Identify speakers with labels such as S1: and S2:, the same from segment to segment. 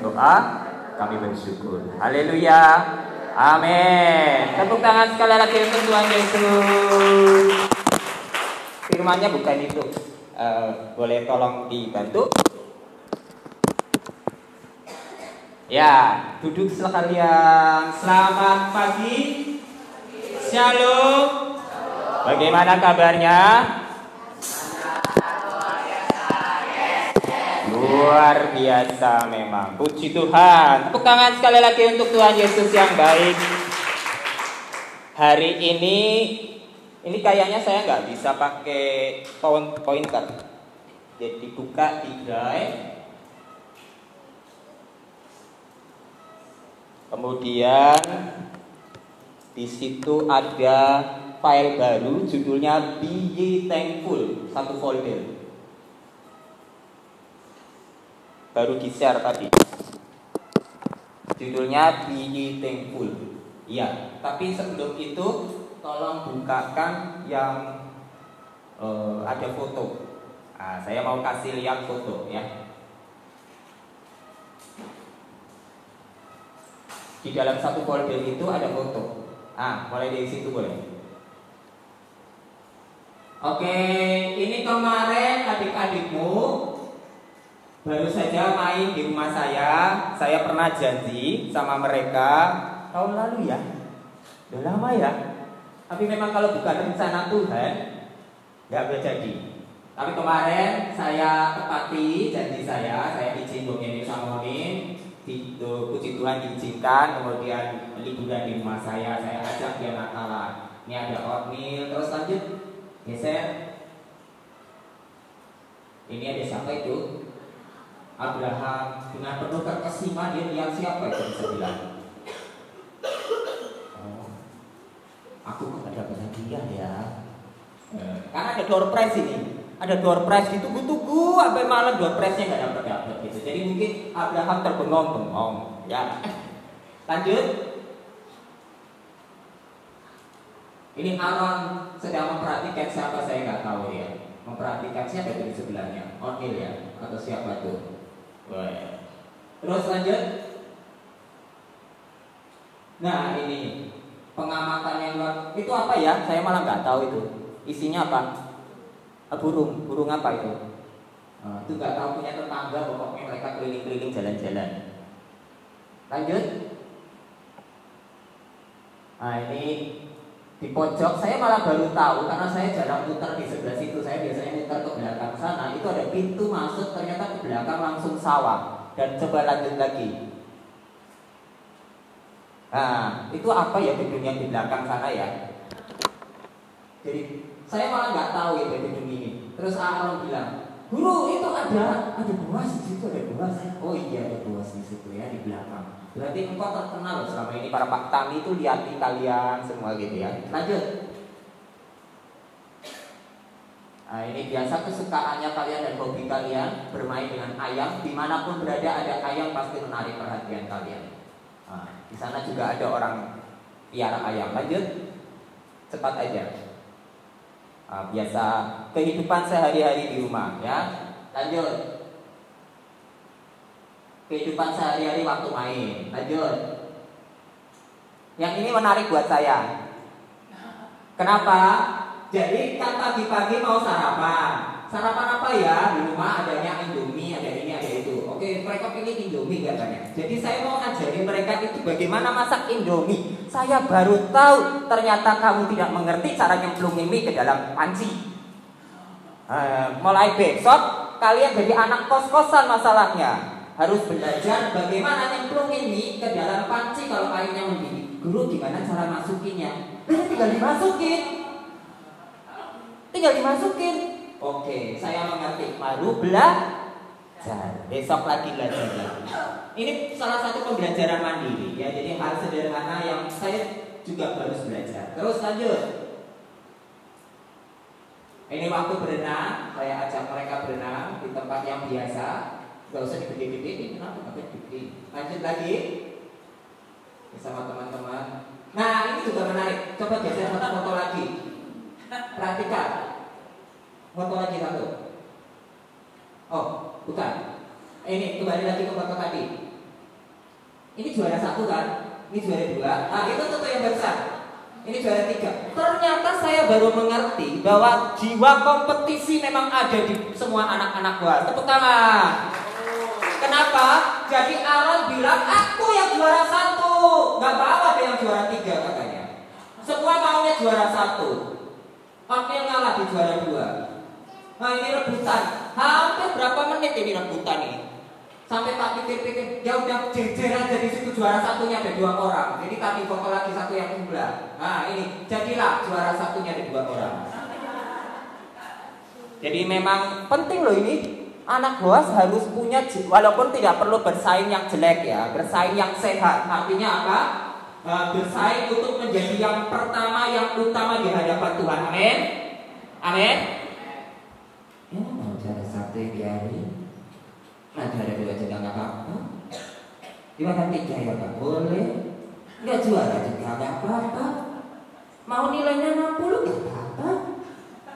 S1: doa kami bersyukur. Haleluya. Amin. Tepuk tangan sekali lagi untuk Tuhan Yesus. Firman-Nya bukan itu. Boleh tolong dibantu? Ya, duduk sekalian. Selamat pagi. Shalom. Bagaimana kabarnya? Luar biasa memang. Puji Tuhan. Tepuk tangan sekali lagi untuk Tuhan Yesus yang baik. Hari ini kayaknya saya nggak bisa pakai pointer. Jadi buka di drive. Kemudian di situ ada file baru judulnya Be Ye Thankful, satu folder. Baru di-share tadi. Judulnya Be Ye Thankful. Iya, tapi sebelum itu tolong bukakan yang ada foto. Nah, saya mau kasih lihat foto ya. Di dalam satu folder itu ada foto. Mulai dari situ boleh. Oke, ini kemarin adik-adikmu baru saja main di rumah saya. Saya pernah janji sama mereka tahun lalu ya. Udah lama ya. Tapi memang kalau bukan rencana Tuhan nggak jadi. Tapi kemarin saya tepati janji saya izin Bung Samonin. Puji Tuhan diizinkan. Kemudian liburan di rumah saya ajak dia Natalan. Ini ada oatmeal. Terus lanjut geser. Ini ada siapa itu? Abraham. Dengan penuh terkesima dia lihat siapa itu bisa bilang. Aku kok ada bahagia ya. Karena ada door prize ini. Ada door prize ditunggu-tunggu sampai malam door prize-nya nggak dapat gitu. Jadi mungkin Abraham terbengong-bengong ya. Lanjut. Ini Aaron sedang memperhatikan siapa saya nggak tahu ya. Memperhatikan siapa di sebelahnya. Onil ya atau siapa tuh. Terus lanjut. Nah ini pengamatan yang luar. Itu apa ya? Saya malah nggak tahu itu. Isinya apa? Burung apa itu? Itu nggak tahu, punya tetangga. Pokoknya mereka keliling-keliling jalan-jalan. Lanjut. Nah ini di pojok saya malah baru tahu karena saya jarang muter di sebelah situ. Saya biasanya muter ke belakang sana. Itu ada pintu masuk, ternyata ke belakang langsung sawah. Dan coba lanjut lagi. Nah itu apa ya gedungnya di belakang sana ya? Jadi saya malah nggak tahu ya gedung ini. Terus Aaron bilang, guru itu ada buas di situ, ada buas. Oh iya ada buas di situ ya di belakang. Berarti engkau terkenal selama ini para Pak Tani itu liatin kalian semua gitu ya. Lanjut. Nah ini biasa kesukaannya kalian dan hobi kalian bermain dengan ayam. Dimanapun berada ada ayam pasti menarik perhatian kalian. Nah, di sana juga ada orang piara ayam. Lanjut. Cepat aja. Biasa kehidupan sehari-hari di rumah ya. Lanjut. Kehidupan sehari-hari waktu main. Lanjut. Yang ini menarik buat saya. Kenapa? Jadi kan pagi-pagi mau sarapan. Sarapan apa ya? Di rumah adanya Indomie, ada ini, ada itu. Oke, mereka pilih Indomie katanya. Jadi saya mau ngajarin mereka itu bagaimana masak Indomie. Saya baru tahu ternyata kamu tidak mengerti cara nyemplungin mie ke dalam panci. Mulai besok kalian jadi anak kos-kosan masalahnya. Harus belajar bagaimana nyemplungin mie ke dalam panci kalau kainnya mendidih. Guru gimana cara masukinnya? Tinggal dimasukin. Oke, saya mengerti. Baru belajar. Besok lagi belajar lagi. Ini salah satu pembelajaran mandiri ya. Jadi hal sederhana yang saya juga harus belajar. Terus lanjut. Ini waktu berenang. Saya ajak mereka berenang di tempat yang biasa. Gak usah digede-gede, ini kenapa pakai gede? Lanjut lagi bersama teman-teman. Nah ini juga menarik. Coba geser foto lagi. Perhatikan. Foto lagi satu. Oh bukan. Ini kembali lagi ke foto tadi. Ini juara 1 kan? Ini juara 2. Nah, itu tentu yang besar. Ini juara 3. Ternyata saya baru mengerti bahwa jiwa kompetisi memang ada di semua anak-anak gua. Tepuk tangan. Kenapa? Jadi Aaron bilang, aku yang juara 1. Gak apa-apa ada yang juara 3 katanya. Semua maunya juara 1. Aku yang ngalah di juara 2. Nah, ini rebutan. Hampir berapa menit ini rebutan ini? Sampai tak pikir-pikir, ya udah jejer aja di situ, juara 1-nya ada 2 orang. Jadi kami vokal lagi 1 yang sebelah. Nah, ini jadilah juara 1-nya ada 2 orang. Jadi memang penting loh ini. Anak Boas harus punya, walaupun tidak perlu bersaing yang jelek ya, bersaing yang sehat. Artinya apa? Bersaing untuk menjadi yang pertama, yang utama di hadapan Tuhan. Amin. Amin. Ya, mau juara 1 yang diari. Nah, juara 2 juga nggak apa-apa. Juara 3 ya nggak boleh. Nggak juara juga nggak apa-apa. Mau nilainya 60 nggak apa-apa.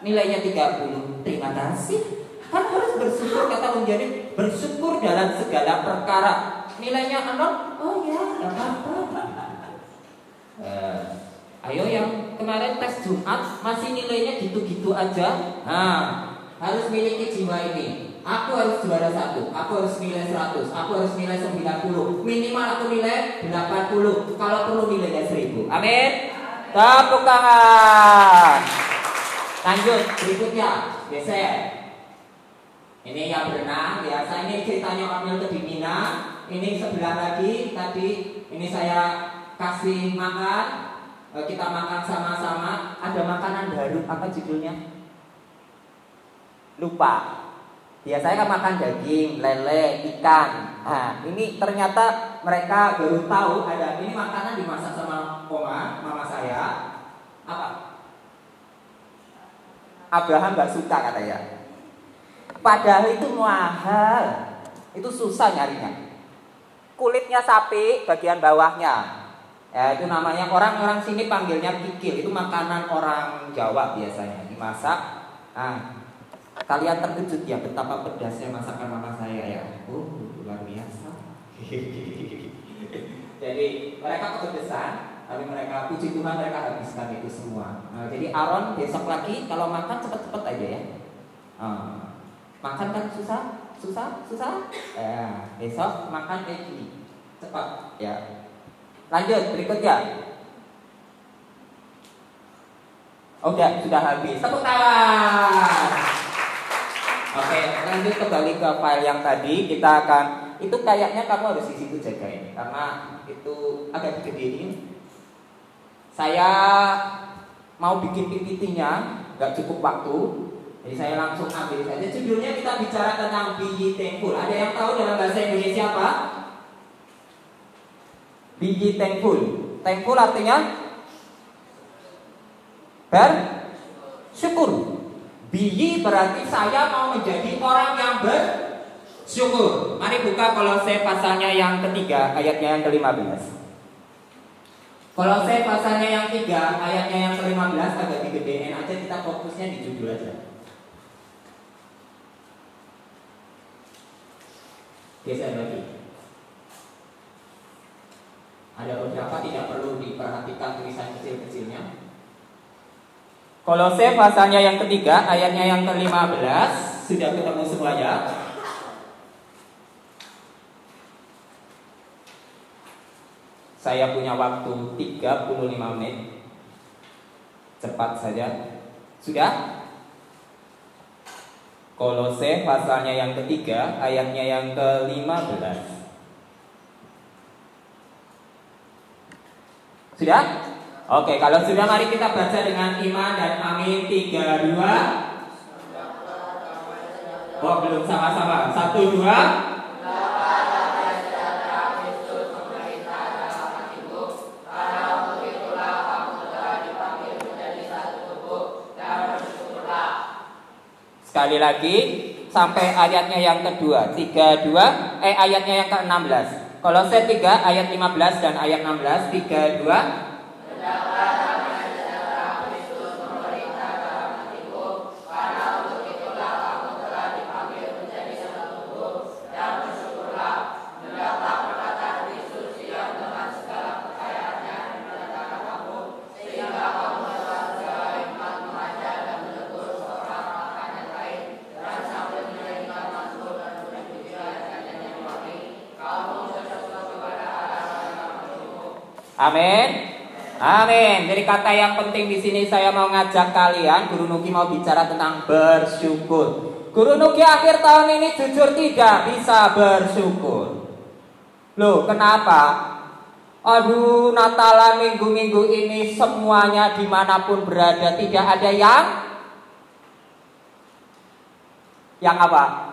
S1: Nilainya 30, terima kasih. Kan harus bersyukur, kata menjadi bersyukur dalam segala perkara. Nilainya 0, oh ya nggak apa-apa. Ayo yang kemarin tes Jumat masih nilainya gitu-gitu aja. Nah, harus miliki jiwa ini. Aku harus juara 1, aku harus nilai 100, aku harus nilai 90, minimal aku nilai 80, kalau perlu nilainya 1000. Amin. Tepuk tangan. Lanjut berikutnya, geser. Ini yang berenang biasa, ini ceritanya Amil ke Dimina. Ini sebelah lagi, tadi ini saya kasih makan, kita makan sama-sama. Ada makanan baru, apa judulnya? Lupa. Biasanya kan makan daging, lele, ikan. Nah, ini ternyata mereka baru tahu ada ini makanan dimasak sama mama saya. Apa? Abraham gak suka katanya. Padahal itu mahal. Itu susah nyarinya. Kulitnya sapi, bagian bawahnya. Ya, itu namanya orang-orang sini panggilnya kikil. Itu makanan orang Jawa biasanya dimasak. Nah, kalian terkejut ya betapa pedasnya masakan mama saya ya. Oh, luar biasa. Jadi mereka kepedesan, tapi mereka puji Tuhan mereka habiskan itu semua. Nah, jadi Aaron besok lagi kalau makan cepet-cepet aja ya. Makan kan susah. Besok makan kayak gini, cepat ya. Lanjut berikutnya. Oh, sudah habis. Tepuk tangan. Oke, lanjut kembali ke file yang tadi. Kita akan, itu kayaknya kamu harus di situ jagain karena itu agak gedein. Saya mau bikin PPT-nya, nggak cukup waktu, jadi saya langsung ambil saja. Judulnya kita bicara tentang Be Ye Thankful. Ada yang tahu dalam bahasa Indonesia apa? Be Ye Thankful. Thankful artinya bersyukur. Be Ye berarti saya mau menjadi orang yang bersyukur. Mari buka Kolose pasalnya yang ketiga, ayatnya yang ke-15. Kolose pasalnya yang 3, ayatnya yang ke-15, agak digedein aja, kita fokusnya di judul aja. Geser lagi. Ada beberapa tidak perlu diperhatikan tulisan kecil-kecilnya. Kolose pasalnya yang ketiga, ayatnya yang ke-15. Sudah ketemu semuanya? Saya punya waktu 35 menit. Cepat saja. Sudah? Kolose pasalnya yang ketiga, ayatnya yang ke-15. Sudah? Oke, kalau sudah mari kita baca dengan iman dan amin. 3, 2. Oh, belum sama-sama. 1, 2. Sekali lagi sampai ayatnya yang kedua. 3, 2. Ayatnya yang ke-16. Kolose 3 ayat 15 dan ayat 16. 3, 2. Amin. Amin. Jadi kata yang penting di sini saya mau ngajak kalian, Guru Nuki mau bicara tentang bersyukur. Guru Nuki akhir tahun ini jujur tidak bisa bersyukur. Loh, kenapa? Aduh, Natalan minggu-minggu ini semuanya dimanapun berada tidak ada yang apa?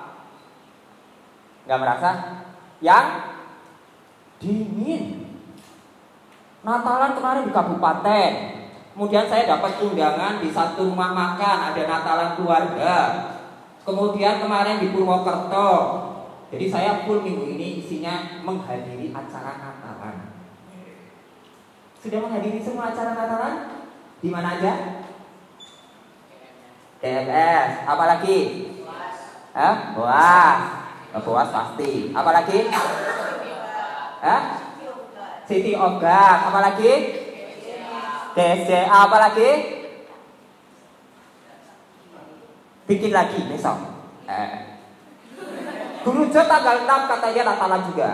S1: Gak merasa? Yang dingin. Natalan kemarin di kabupaten, kemudian saya dapat undangan di satu rumah makan, ada Natalan keluarga. Kemudian kemarin di Purwokerto. Jadi saya full minggu ini isinya menghadiri acara Natalan. Sudah menghadiri semua acara Natalan? Di mana aja? DMS. Apalagi? Boas. Boas pasti. Apalagi? City of God. Apalagi? DSCA. Apalagi? Bikin lagi besok. Guru Jo tanggal 6 katanya Natalan juga.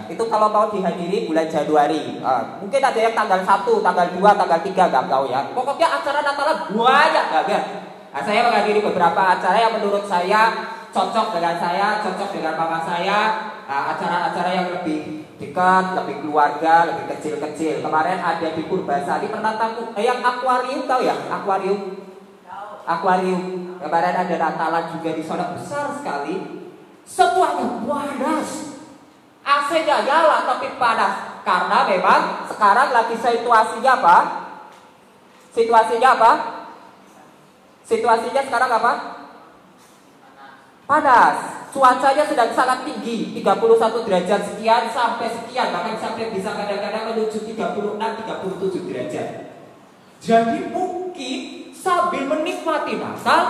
S1: Itu kalau mau dihadiri bulan Januari. Mungkin ada yang tanggal 1, tanggal 2, tanggal 3, gak tahu ya. Pokoknya acara Natalan banyak banget. Nah, saya menghadiri beberapa acara yang menurut saya cocok dengan saya, cocok dengan mama saya. Acara-acara yang lebih dekat, lebih keluarga, lebih kecil-kecil. Kemarin ada di Purbasari, pernah tahu yang akuarium, tahu ya? Akuarium. Kemarin ada Natalan juga di sana, besar sekali. Semuanya panas. AC-nya nyala tapi panas. Karena memang sekarang lagi situasinya apa? Situasinya sekarang apa? Panas. Cuacanya sedang sangat tinggi, 31 derajat sekian sampai sekian, bahkan sampai bisa kadang-kadang menuju 36, 37 derajat. Jadi mungkin sambil menikmati Natal,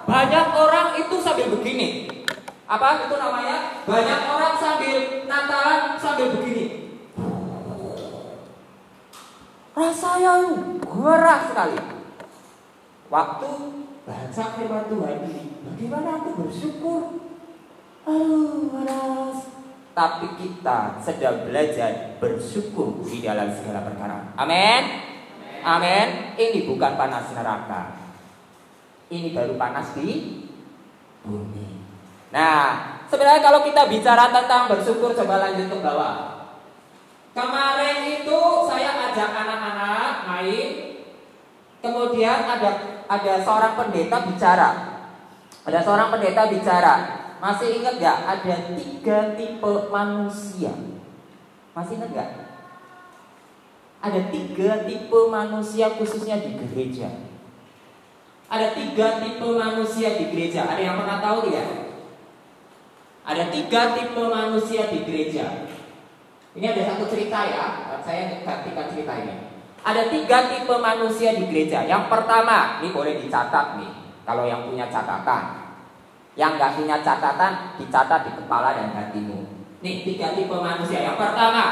S1: banyak orang itu sambil begini. Apa itu namanya? Banyak orang sambil Natalan sambil begini. Rasanya gerah sekali. Waktu baca firman Tuhan ini, bagaimana aku bersyukur? Panas. Tapi kita sedang belajar bersyukur di dalam segala perkara. Amin. Amin. Ini bukan panas neraka. Ini baru panas di bumi. Nah, sebenarnya kalau kita bicara tentang bersyukur, coba lanjut ke bawah. Kemarin itu saya ajak anak-anak main. Kemudian ada seorang pendeta bicara. Masih ingat gak? Ada 3 tipe manusia. Masih ingat gak? Ada 3 tipe manusia khususnya di gereja. Ada 3 tipe manusia di gereja. Ada yang pernah tahu tidak? Ada 3 tipe manusia di gereja. Ini ada satu cerita ya. Saya gantikan cerita ini. Ada 3 tipe manusia di gereja. Yang pertama, ini boleh dicatat nih. Kalau yang punya catatan. Yang gak punya catatan, dicatat di kepala dan hatimu. Nih 3 tipe manusia. Yang pertama,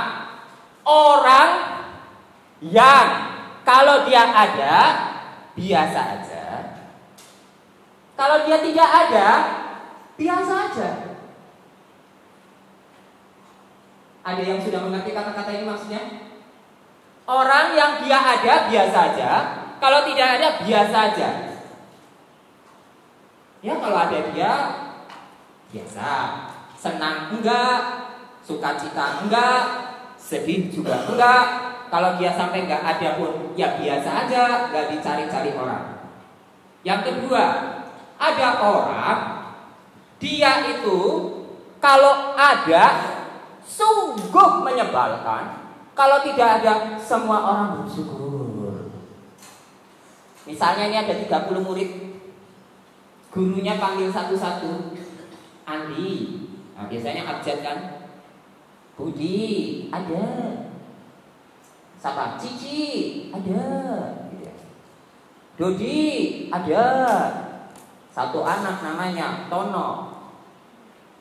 S1: orang yang kalau dia ada, biasa aja. Kalau dia tidak ada, biasa aja. Ada yang sudah mengerti kata-kata ini maksudnya? Orang yang dia ada, biasa aja. Kalau tidak ada, biasa aja. Ya kalau ada dia biasa, senang enggak, sukacita enggak, sedih juga enggak. Kalau dia sampai enggak ada pun ya biasa aja, enggak dicari-cari orang. Yang kedua, ada orang dia itu kalau ada sungguh menyebalkan, kalau tidak ada semua orang bersyukur. Misalnya ini ada 30 murid. Gurunya panggil satu-satu. Andi. Nah, biasanya abjad kan. Budi, ada. Siapa? Cici, ada. Dodi, ada. Satu anak namanya Tono.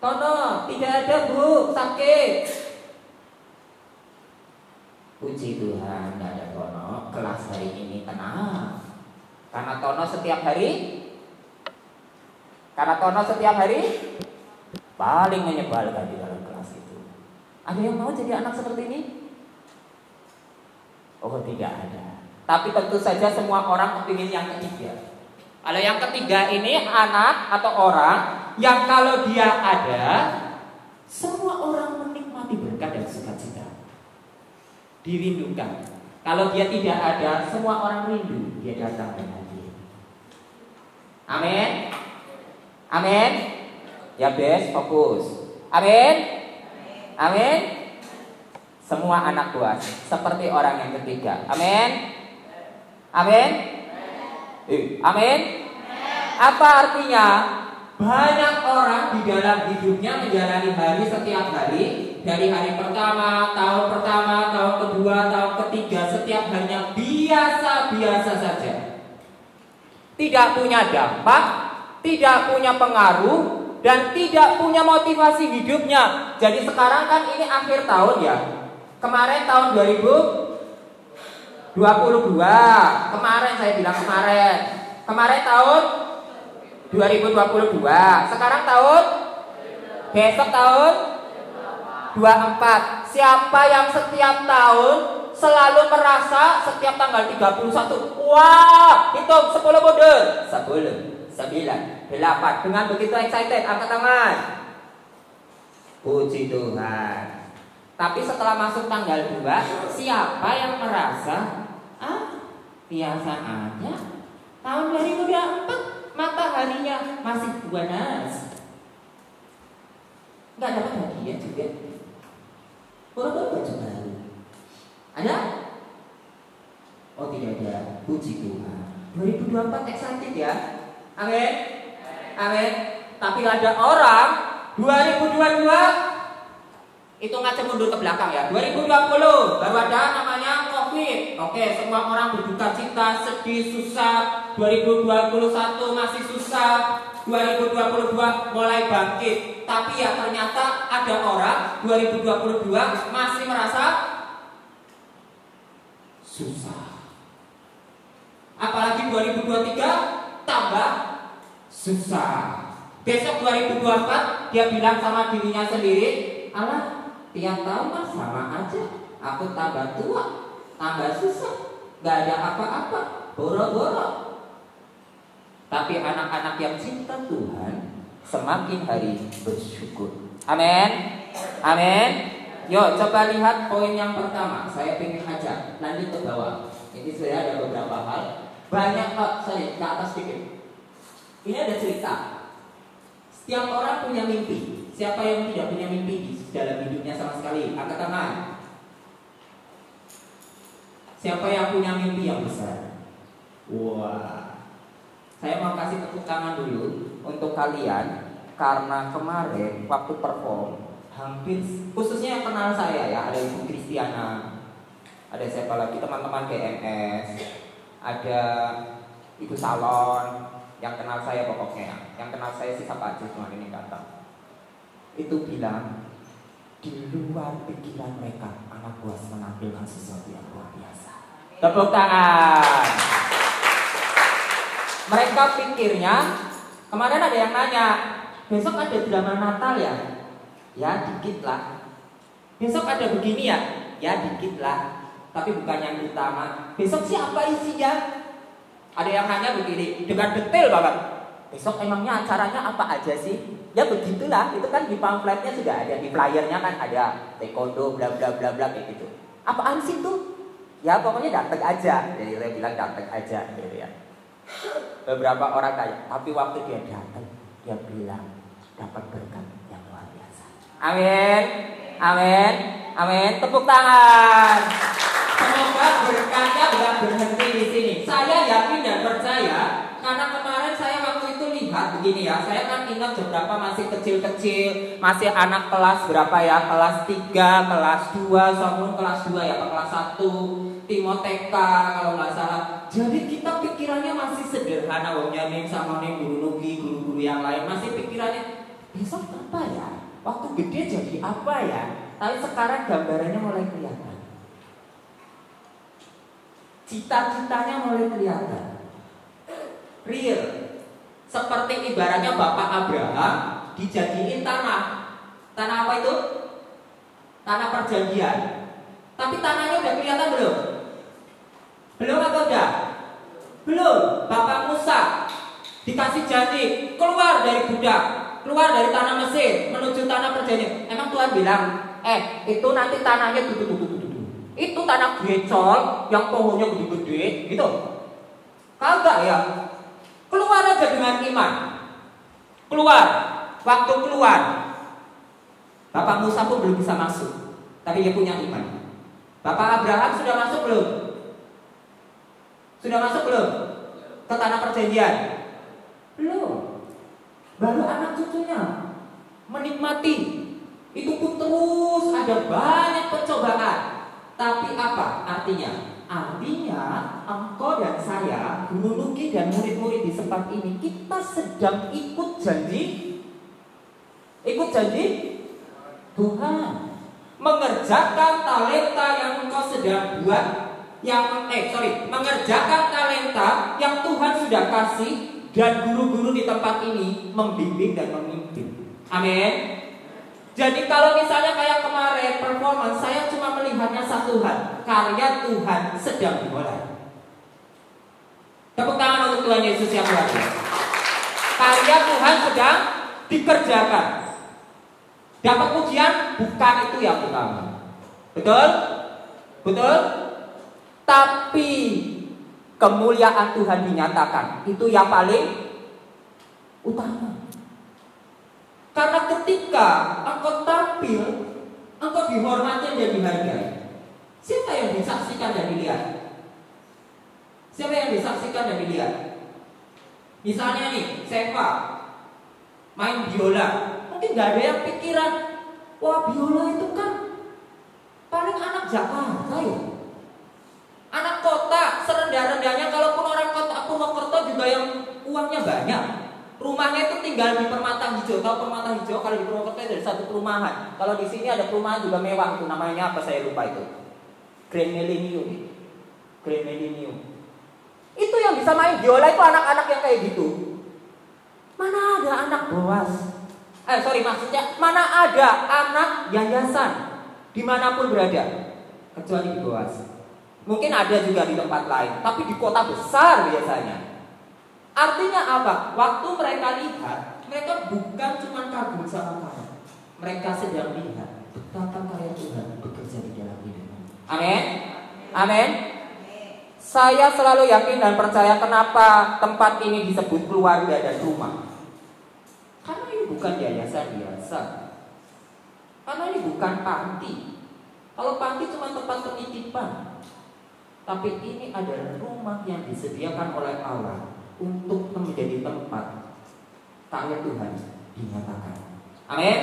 S1: Tono, tidak ada bu, sakit. Puji Tuhan, tidak ada Tono. Kelas hari ini tenang. Karena Tono setiap hari paling menyebalkan di dalam kelas itu. Ada yang mau jadi anak seperti ini? Oh, tidak ada. Tapi tentu saja semua orang kepingin yang ketiga. Kalau yang ketiga ini anak atau orang yang kalau dia ada, semua orang menikmati berkat dan sukacita. Dirindukan. Kalau dia tidak ada, semua orang rindu dia datang dan hadir. Amin. Amin. Ya bes, fokus. Amin. Amin. Semua anak buah seperti orang yang ketiga. Amin. Amin. Amin. Apa artinya? Banyak orang di dalam hidupnya menjalani hari setiap hari, dari hari pertama, tahun kedua, tahun ketiga, setiap harinya biasa-biasa saja. Tidak punya dampak, tidak punya pengaruh, dan tidak punya motivasi hidupnya. Jadi sekarang kan ini akhir tahun ya. Kemarin tahun 2022. Kemarin saya bilang kemarin. Kemarin tahun 2022. Sekarang tahun, besok tahun 24. Siapa yang setiap tahun selalu merasa setiap tanggal 31, wah, hitung 10 mundur. 10, 9, 8. Dengan begitu excited, angkat tangan. Puji Tuhan. Tapi setelah masuk tanggal 2, siapa yang merasa biasa aja. Tahun 2024 mataharinya masih panas. Enggak dapat hadiah juga. Baru baju baru. Ada? Oh tidak ada. Puji Tuhan. 2024 excited ya. Amin. Amin. Tapi ada orang 2022 itu ngaca mundur ke belakang ya. 2020 baru ada namanya COVID. Oke, semua orang berduka cita, sedih, susah. 2021 masih susah. 2022 mulai bangkit. Tapi ya ternyata ada orang 2022 masih merasa susah. Apalagi 2023 tambah susah. Besok 2024 dia bilang sama dirinya sendiri, alah, tiap tahun mah sama aja. Aku tambah tua, tambah susah, gak ada apa-apa, boro-boro. Tapi anak-anak yang cinta Tuhan semakin hari bersyukur. Amin. Amin. Yuk coba lihat poin yang pertama. Saya ingin ajak lanjut ke bawah. Ini saya ada beberapa hal. Banyak sorry, ke atas sedikit. Ini ada cerita. Setiap orang punya mimpi. Siapa yang tidak punya mimpi di dalam hidupnya sama sekali? Angkat tangan. Siapa yang punya mimpi yang besar? Wah. Saya mau kasih tepuk tangan dulu untuk kalian. Karena kemarin waktu perform, hampir, khususnya yang kenal saya ya, ada Ibu Kristiana, ada siapa lagi, teman-teman GMS, ada Ibu Salon, yang kenal saya pokoknya, yang kenal saya sih siapa aja cuma ini kata. Itu bilang di luar pikiran mereka anak buah menampilkan sesuatu yang luar biasa. Tepuk tangan. Mereka pikirnya, kemarin ada yang nanya, besok ada drama Natal ya? Ya dikit lah. Besok ada begini ya? Ya dikit lah. Tapi bukan yang utama. Besok siapa isinya? Ada yang nanya begini dengan detail banget. Besok emangnya acaranya apa aja sih? Ya begitulah, itu kan di pamfletnya sudah ada, di flyernya kan ada taekwondo bla bla bla bla kayak gitu. Apaan sih tuh? Ya pokoknya datang aja. Jadi saya bilang datang aja gitu ya. Beberapa orang kayak, tapi waktu dia datang, dia bilang dapat berkat yang luar biasa. Amin. Amin. Amin. Tepuk tangan. Semoga berkatnya tidak berhenti di sini. Saya yakin dan percaya karena kemarin saya waktu itu lihat begini ya. Saya kan ingat beberapa masih kecil-kecil, masih anak kelas berapa ya? Kelas 3, kelas 2, soalnya kelas 2 ya, kelas 1, Timoteka kalau nggak salah. Jadi kita pikirannya masih sederhana, wongnya nih sama nih guru nugi, guru-guru yang lain masih pikirannya besok apa ya? Waktu gede jadi apa ya? Tapi sekarang gambarannya mulai kelihatan. Cita-citanya mulai kelihatan. Real. Seperti ibaratnya Bapak Abraham dijadiin tanah. Tanah apa itu? Tanah perjanjian. Tapi tanahnya udah kelihatan belum? Belum atau enggak? Belum. Bapak Musa dikasih janji keluar dari budak, keluar dari tanah Mesir menuju tanah perjanjian. Emang Tuhan bilang, itu nanti tanahnya itu tanah grecol yang pohonnya gede-gede, gitu? Kagak ya. Keluar aja dengan iman. Keluar. Waktu keluar, Bapak Musa pun belum bisa masuk, tapi dia punya iman. Bapak Abraham sudah masuk belum? Sudah masuk belum? Ke tanah perjanjian? Belum. Baru anak cucunya menikmati. Itu pun terus ada banyak percobaan. Tapi apa artinya? Artinya engkau dan saya, Guru Nuki dan murid-murid di tempat ini, kita sedang ikut janji. Ikut janji Tuhan. Mengerjakan talenta yang engkau sedang buat, mengerjakan talenta yang Tuhan sudah kasih, dan guru-guru di tempat ini membimbing dan memimpin. Amin. Jadi kalau misalnya kayak kemarin performance, saya cuma melihatnya satu hal, karya Tuhan sedang dimulai. Tepuk tangan untuk Tuhan Yesus yang luar biasa. Karya Tuhan sedang dikerjakan. Dapat pujian bukan itu yang utama. Betul? Betul? Tapi kemuliaan Tuhan dinyatakan, itu yang paling utama. Karena ketika engkau tampil, engkau dihormati dan dihargai. Siapa yang disaksikan dan dilihat? Siapa yang disaksikan dan dilihat? Misalnya nih, Seva main biola, mungkin gak ada yang pikiran, wah biola itu kan paling anak Jakarta ya. Anak kota serendah-rendahnya, kalaupun orang kota Purwokerto juga yang uangnya banyak. Rumahnya itu tinggal di Permata Hijau. Tahu Permata Hijau? Kalau di Purwokerto itu ada satu perumahan. Kalau di sini ada perumahan juga mewah, itu namanya apa saya lupa itu. Grand Millennium. Grand Millennium. Itu yang bisa main biola itu anak-anak yang kayak gitu. Mana ada anak Boas? Maksudnya mana ada anak yayasan dimanapun berada, kecuali di Boas. Mungkin ada juga di tempat lain, tapi di kota besar biasanya. Artinya apa? Waktu mereka lihat, mereka bukan cuma kagum sama kamu. Mereka sedang lihat betapa karya Tuhan bekerja di dalam hidupmu. Amin. Amin. Saya selalu yakin dan percaya kenapa tempat ini disebut keluarga dan rumah. Karena ini bukan yayasan biasa. Karena ini bukan panti. Kalau panti cuma tempat penitipan. Tapi ini adalah rumah yang disediakan oleh Allah untuk menjadi tempat karya Tuhan dinyatakan. Amin.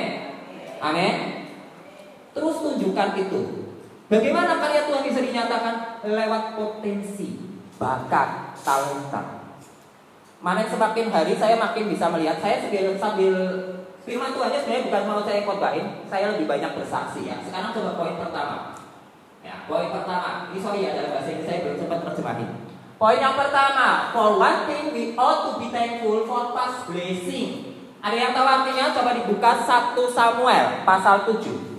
S1: Amin. Terus tunjukkan itu. Bagaimana karya Tuhan bisa dinyatakan? Lewat potensi, bakat, talenta. Mana semakin hari saya makin bisa melihat. Saya sambil firman Tuhannya sebenarnya bukan mau saya khotbahin, saya lebih banyak bersaksi ya. Sekarang coba poin pertama. Ya, poin pertama. Ini sorry ya, dalam bahasa Inggris saya belum sempat terjemahin. Poin yang pertama, for one thing we ought to be thankful for past blessing. Ada yang tahu artinya? Coba dibuka 1 Samuel pasal 7.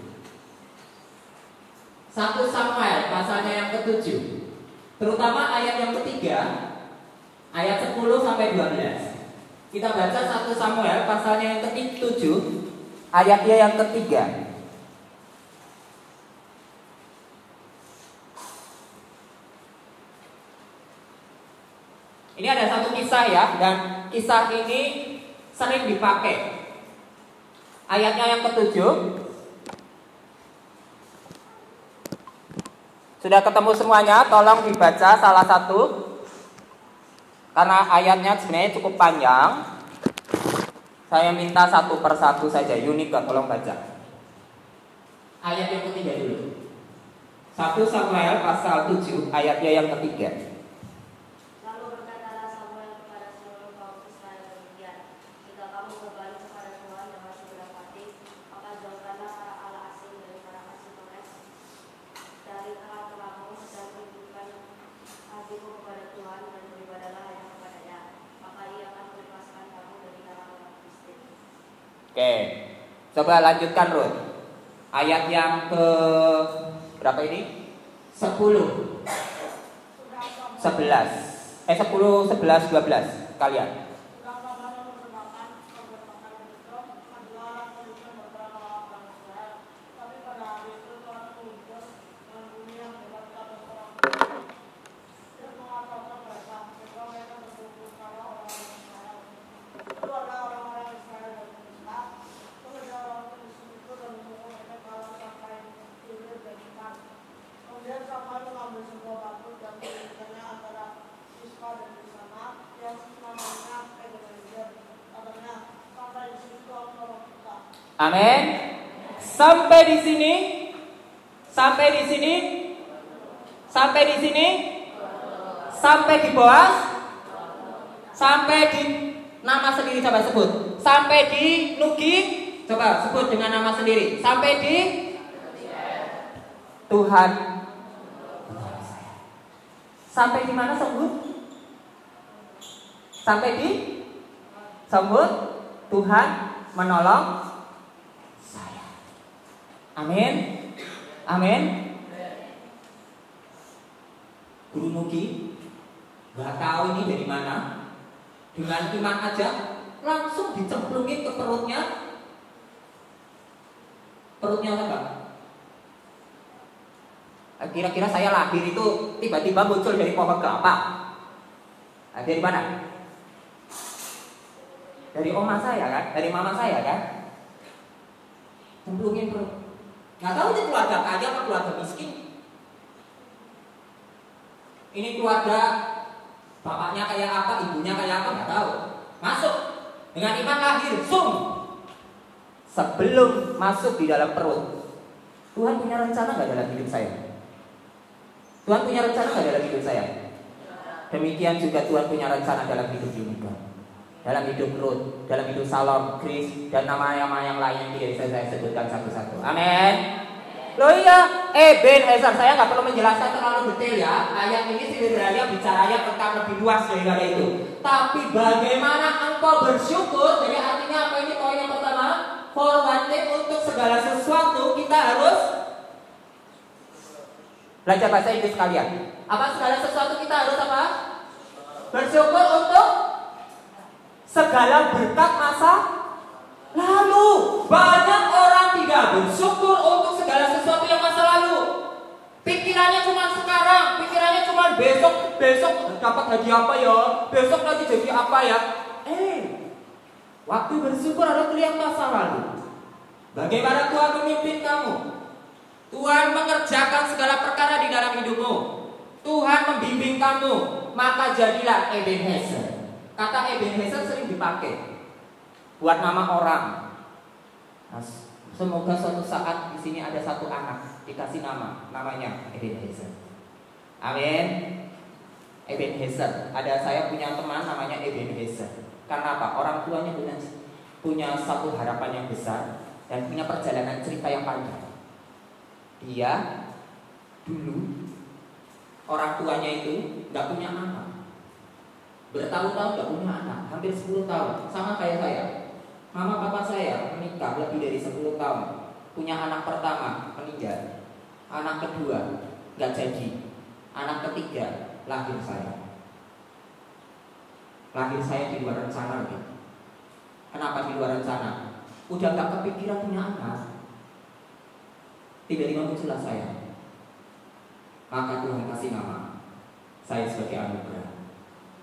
S1: 1 Samuel pasalnya yang ke-7. Terutama ayat yang ketiga, ayat 10 sampai 12. Kita baca 1 Samuel pasalnya yang ke-7, ayatnya yang ketiga. Ini ada satu kisah ya, dan kisah ini sering dipakai. Ayatnya yang ke-7. Sudah ketemu semuanya? Tolong dibaca salah satu. Karena ayatnya sebenarnya cukup panjang. Saya minta satu persatu saja. Yunika, tolong baca. Ayat yang ketiga dulu. 1 Samuel pasal 7, ayatnya yang ketiga. Oke, coba lanjutkan Ruth. Ayat yang ke berapa ini? 10. 11, 10, 11, 12 kalian. Amin. Sampai di sini. Sampai di sini. Sampai di sini. Sampai di Boas. Sampai di nama sendiri coba sebut. Sampai di Nugi, coba sebut dengan nama sendiri. Sampai di Tuhan. Sampai di mana sebut? Sampai di sebut Tuhan menolong saya. Amin. Amin. Guru Nugi gak tahu ini dari mana. Dengan iman aja langsung dicemplungin ke perutnya. Perutnya apa? Kira-kira saya lahir itu tiba-tiba muncul dari pohon kelapa. Dari mana? Dari oma saya kan? Dari mama saya kan? Cemplungin perut. Gak tahu ini keluarga kaya apa keluarga miskin. Ini keluarga bapaknya kayak apa, ibunya kayak apa, nggak tahu. Masuk dengan iman lahir, sebelum masuk di dalam perut. Tuhan punya rencana nggak dalam hidup saya? Tuhan punya rencana nggak dalam hidup saya? Demikian juga Tuhan punya rencana dalam hidup Yunika, dalam hidup Ruth, dalam hidup Salom, Chris, dan nama-nama yang lain yang tidak bisa saya sebutkan satu-satu. Amin. Loh iya, Ebenezer, saya nggak perlu menjelaskan terlalu detail ya. Ayat ini sebenarnya bicaranya tentang lebih luas daripada itu. Tapi bagaimana engkau bersyukur? Jadi artinya apa ini poin yang pertama? For one thing, untuk segala sesuatu kita harus belajar bahasa Inggris kalian. Apa segala sesuatu kita harus apa? Bersyukur untuk segala berkat masa lalu. Banyak orang tidak bersyukur untuk segala sesuatu yang masa lalu. Pikirannya cuma sekarang, pikirannya cuma besok dapat hadiah apa ya, besok nanti jadi apa ya. Waktu bersyukur harus lihat masa lalu. Bagaimana Tuhan memimpin kamu? Tuhan mengerjakan segala perkara di dalam hidupmu. Tuhan membimbing kamu, maka jadilah Ebenezer. Kata Ebenezer sering dipakai buat nama orang. Nah, semoga suatu saat di sini ada satu anak dikasih namanya Ebenezer. Amin. Ebenezer. Saya punya teman namanya Ebenezer. Karena apa? Orang tuanya punya satu harapan yang besar dan punya perjalanan cerita yang panjang. Dia dulu orang tuanya itu nggak punya anak. Bertahun-tahun gak punya anak, hampir 10 tahun. Sama kayak saya. Mama papa saya menikah lebih dari 10 tahun. Punya anak pertama, meninggal. Anak kedua, gak jadi. Anak ketiga, lahir saya. Lahir saya di luar rencana gitu. Kenapa di luar rencana? Udah gak kepikiran punya anak. Tiba-tiba muncullah saya. Maka Tuhan kasih nama saya sebagai anugerah.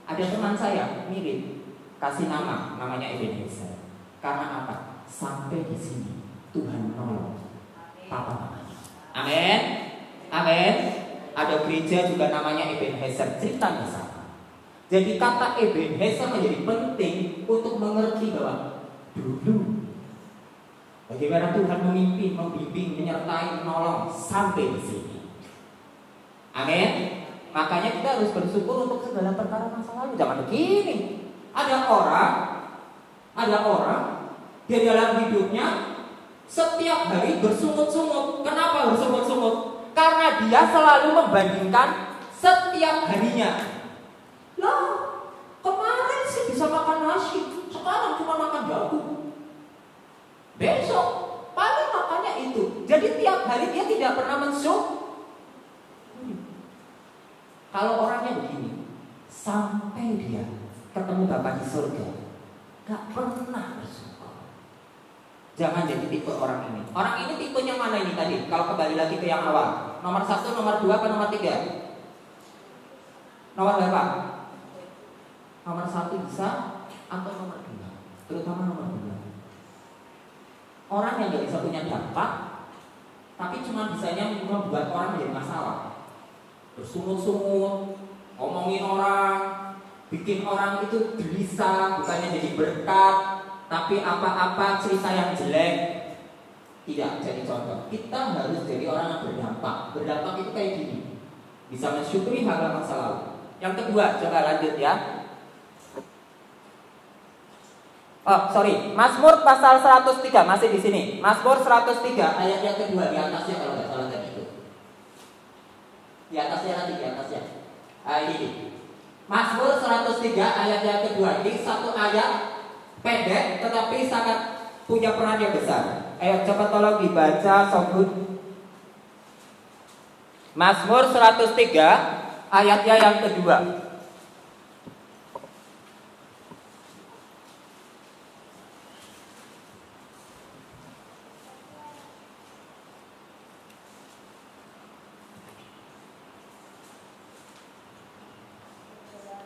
S1: Ada teman saya mirip, kasih namanya Ebenezer. Karena apa? Sampai di sini Tuhan menolong papa mamanya. Amin. Amin. Ada gereja juga namanya Ebenezer, ceritanya sama. Jadi kata Ebenezer menjadi penting untuk mengerti bahwa dulu bagaimana Tuhan memimpin, membimbing, menyertai, menolong sampai di sini. Amin. Makanya kita harus bersyukur untuk segala perkara masa lalu. Jangan begini. Ada orang di dalam hidupnya setiap hari bersungut-sungut. Kenapa bersungut-sungut? Karena dia selalu membandingkan setiap harinya. Lah, kemarin sih bisa makan nasi, sekarang cuma makan jagung. Besok paling makannya itu. Jadi tiap hari dia tidak pernah mensyukur. Kalau orangnya begini, sampai dia ketemu Bapa di surga, gak pernah bersyukur. Jangan jadi tipe orang ini. Orang ini tipenya mana ini tadi? Kalau kembali lagi ke yang awal, nomor 1, nomor 2, apa nomor 3? Nomor berapa? Nomor 1 bisa atau nomor 2? Terutama nomor 2. Orang yang gak bisa punya dampak, tapi cuma bisanya membuat orang menjadi masalah. Bersungut-sungut, ngomongin orang, bikin orang itu gelisah, bukannya jadi berkat, tapi apa-apa cerita yang jelek. Tidak jadi contoh. Kita harus jadi orang yang berdampak. Berdampak itu kayak gini, bisa mensyukuri hal-hal masa lalu. Yang kedua, coba lanjut ya. Mazmur pasal 103 masih di sini. Mazmur 103 ayat yang kedua di atasnya kalau nggak salah tadi itu. Di atasnya nanti di atasnya. Ini. Mazmur 103 ayat yang kedua. Ini satu ayat pendek tetapi sangat punya peran yang besar. Ayo coba tolong dibaca Sobud. Mazmur 103 ayatnya yang kedua.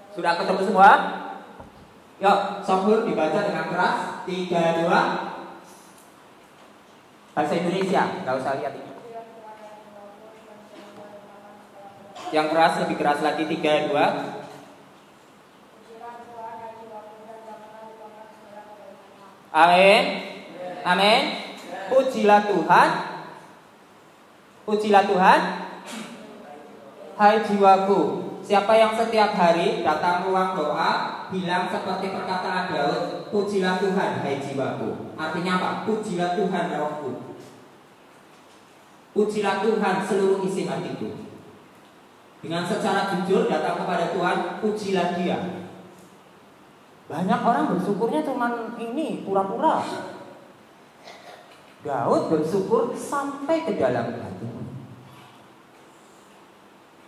S1: Sudah ketemu semua? Yuk, Sobud dibaca dengan keras. 3, 2. Bahasa Indonesia, nggak usah lihat ini. Yang keras, lebih keras lagi. 3, 2. Amin. Amin. Pujilah Tuhan. Pujilah Tuhan. Hai jiwaku. Siapa yang setiap hari datang ruang doa, bilang seperti perkataan Daud, pujilah Tuhan, hai jiwaku. Artinya apa? Pujilah Tuhan rohku. Pujilah Tuhan seluruh isi hatiku. Dengan secara jujur datang kepada Tuhan, pujilah Dia. Banyak orang bersyukurnya cuman ini, pura-pura. Daud bersyukur sampai ke dalam hati.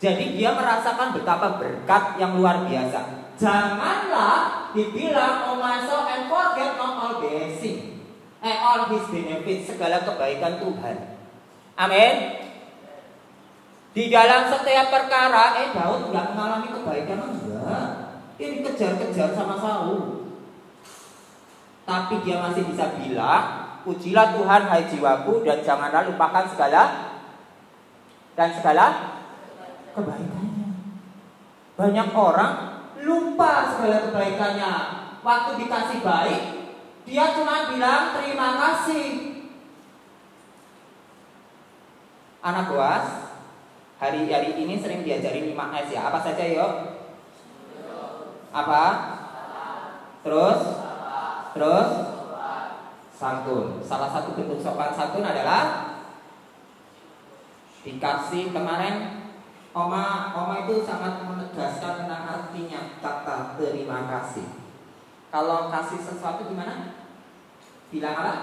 S1: Jadi dia merasakan betapa berkat yang luar biasa. Janganlah dibilang oh my soul and forget not all blessing, all his benefits, segala kebaikan Tuhan. Amin. Di dalam setiap perkara, Daud nggak mengalami kebaikan enggak. Dia dikejar-kejar sama Saul. Tapi dia masih bisa bilang, pujilah Tuhan hai jiwaku, dan janganlah lupakan segala kebaikannya. Banyak orang lupa segala kebaikannya. Waktu dikasih baik, dia cuma bilang terima kasih. Anak Boas hari ini sering diajarin 5S ya. Apa saja yuk? Apa? Terus santun. Salah satu bentuk sopan santun adalah dikasih. Kemarin Oma itu sangat menegaskan tentang artinya kata terima kasih. Kalau kasih sesuatu gimana? Bilang apa?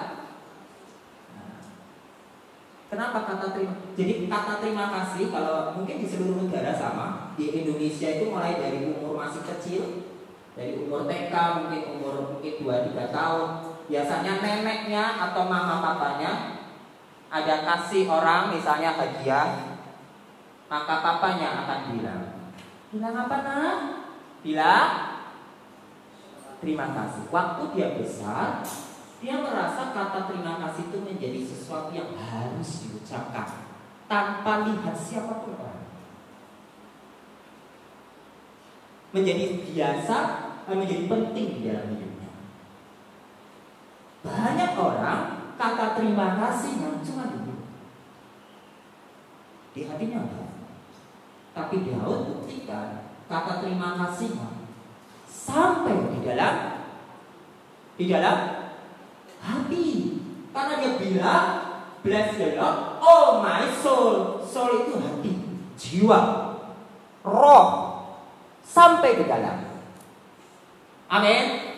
S1: Kenapa kata terima? Jadi kata terima kasih kalau mungkin di seluruh negara sama. Di Indonesia itu mulai dari umur masih kecil, dari umur TK mungkin 2-3 tahun. Biasanya neneknya atau mama papanya ada kasih orang misalnya hadiah. Maka papanya akan bilang apa nak? Bilang terima kasih. Waktu dia besar, dia merasa kata terima kasih itu menjadi sesuatu yang harus diucapkan tanpa lihat siapapun orang. Menjadi biasa, menjadi penting di dalam hidupnya. Banyak orang kata terima kasihnya cuma di hatinya enggak. Tapi Daud buktikan kata terima kasihnya sampai di dalam hati. Karena dia bilang bless the Lord, oh my soul. Soul itu hati, jiwa, roh, sampai ke dalam. Amin.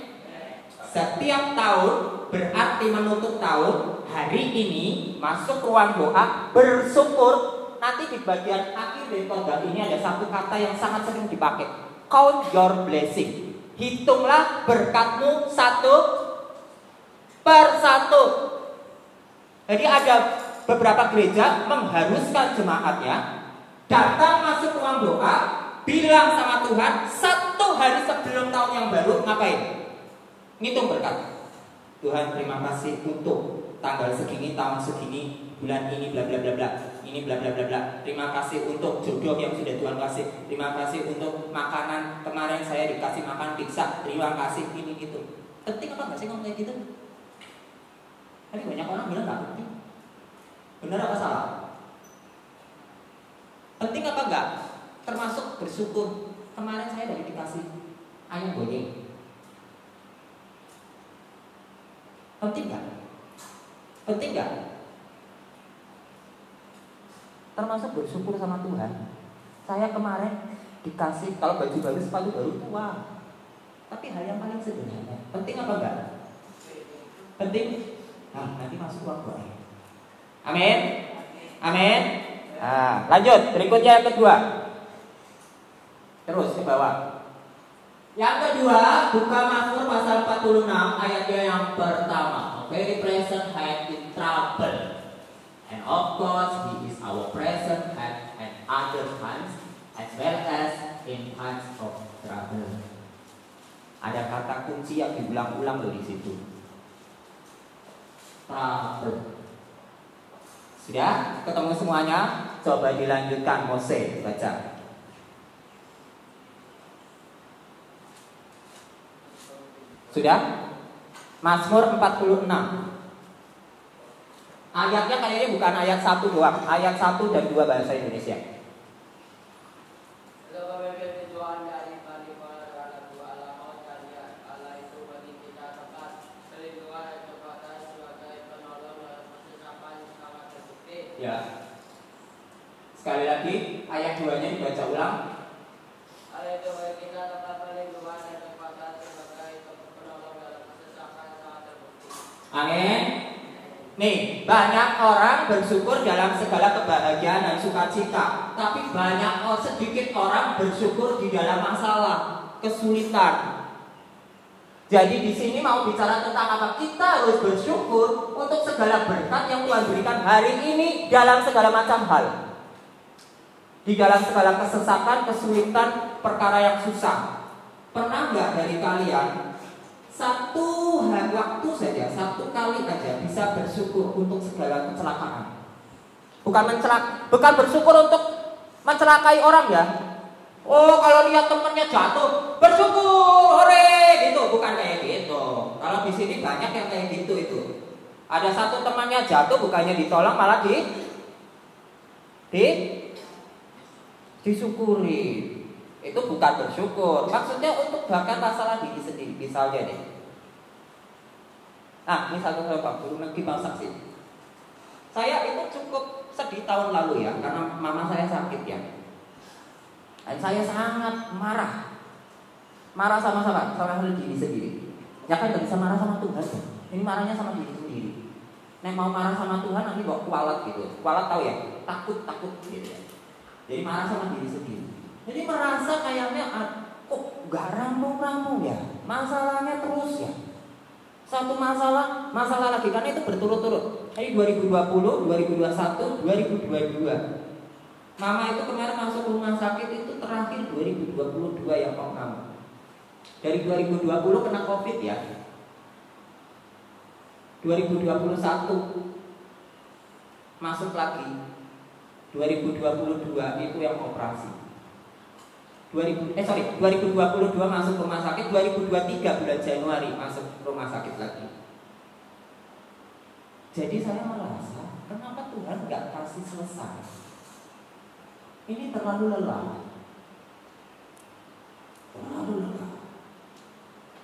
S1: Setiap tahun berarti menutup tahun. Hari ini masuk ruang doa, bersyukur nanti di bagian akhir dari khotbah ini ada satu kata yang sangat sering dipakai. Count your blessing. Hitunglah berkatmu satu per satu. Jadi ada beberapa gereja mengharuskan jemaatnya datang masuk ruang doa, bilang sama Tuhan 1 hari sebelum tahun yang baru ngapain? Ngitung berkat. Tuhan terima kasih untuk tanggal segini, tahun segini, bulan ini bla bla bla bla, ini bla bla bla bla. Terima kasih untuk jodoh yang sudah Tuhan kasih. Terima kasih untuk makanan kemarin saya dikasih makan pizza. Terima kasih ini gitu. Penting apa nggak sih ngomong kayak gitu? Tapi banyak orang bilang nggak penting. Benar apa salah? Penting apa enggak? Termasuk bersyukur. Kemarin saya baru dikasih ayam goreng. Penting enggak? Penting enggak? Termasuk bersyukur sama Tuhan. Saya kemarin dikasih, kalau baju baru, sepatu baru, tua. Tapi hal yang paling sederhana. Penting apa enggak? Penting? Nah, nanti masuk waktu. Amin. Amin. Nah, lanjut, berikutnya yang kedua. Terus ke bawah. Yang kedua, buka Mazmur pasal 46 ayatnya yang pertama. Very present help in trouble. And of course, He is our present help at other times as well as in times of trouble. Ada kata kunci yang diulang-ulang loh di situ. Trouble. Sudah ketemu semuanya? Coba dilanjutkan Mose, baca. Sudah? Mazmur 46. Ayatnya kali ini bukan ayat 1 doang, ayat 1 dan 2 bahasa Indonesia. Ya. Sekali lagi ayat 2-nya dibaca ulang. Amin. Nih, banyak orang bersyukur dalam segala kebahagiaan dan sukacita, tapi sedikit orang bersyukur di dalam masalah, kesulitan. Jadi di sini mau bicara tentang apa? Kita harus bersyukur untuk segala berkat yang Tuhan berikan hari ini dalam segala macam hal. Di dalam segala kesesakan, kesulitan, perkara yang susah. Pernah nggak dari kalian satu waktu saja, satu kali aja bisa bersyukur untuk segala kecelakaan? Bukan bersyukur untuk mencelakai orang ya. Oh, kalau lihat temennya jatuh, bersyukur, hore, gitu. Bukan kayak gitu. Kalau di sini banyak yang kayak gitu itu. Ada satu temannya jatuh, bukannya ditolong, malah disyukuri. Itu bukan bersyukur. Maksudnya untuk bahkan masalah diri sendiri, misalnya deh. Nah, misalnya saya Pak Guru negeri Bangsa sih. Saya itu cukup sedih tahun lalu ya, karena mama saya sakit ya. Dan saya sangat marah sama diri sendiri. Ya kan nggak bisa marah sama Tuhan. Ini marahnya sama diri sendiri. Nek mau marah sama Tuhan nanti bawa kualat gitu. Kualat tahu ya? Takut gitu ya. Jadi marah sama diri sendiri. Jadi merasa kayaknya kok nggak rampung ya. Masalahnya terus ya. Satu masalah lagi karena itu berturut-turut. Jadi 2020, 2021, 2022. Mama itu kemarin masuk rumah sakit itu terakhir 2022 ya Pak kamu. Dari 2020 kena COVID ya. 2021 masuk lagi. 2022 itu yang operasi. 2022 masuk rumah sakit, 2023 bulan Januari masuk rumah sakit lagi. Jadi saya merasa kenapa Tuhan nggak kasih selesai? Ini terlalu lelah.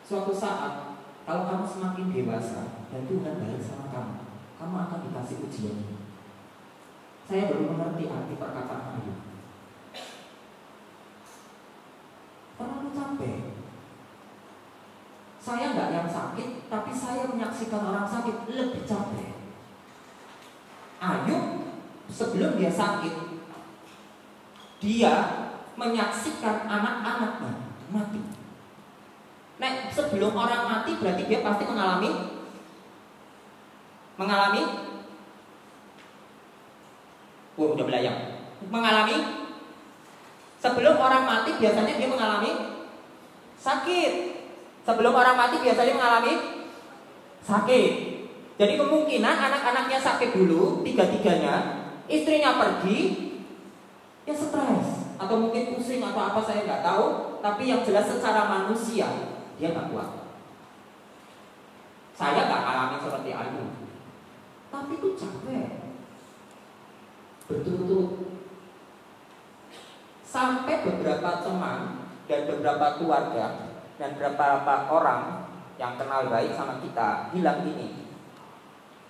S1: Suatu saat kalau kamu semakin dewasa dan Tuhan baik sama kamu akan dikasih ujian. Saya baru mengerti arti perkataan Ayub. Terlalu capek. Saya nggak yang sakit, tapi saya menyaksikan orang sakit lebih capek. Ayub sebelum dia sakit Dia menyaksikan anak-anaknya mati. Nah, sebelum orang mati berarti dia pasti mengalami udah belayang. Sebelum orang mati biasanya dia mengalami sakit. Sebelum orang mati biasanya mengalami sakit. Jadi kemungkinan anak-anaknya sakit dulu, tiga-tiganya. Istrinya pergi, ya stres. Atau mungkin pusing atau apa saya nggak tahu. Tapi yang jelas secara manusia dia nggak kuat. Saya nggak alami seperti Ayu, tapi itu capek berturut-turut. Sampai beberapa teman dan beberapa keluarga dan beberapa orang yang kenal baik sama kita bilang ini.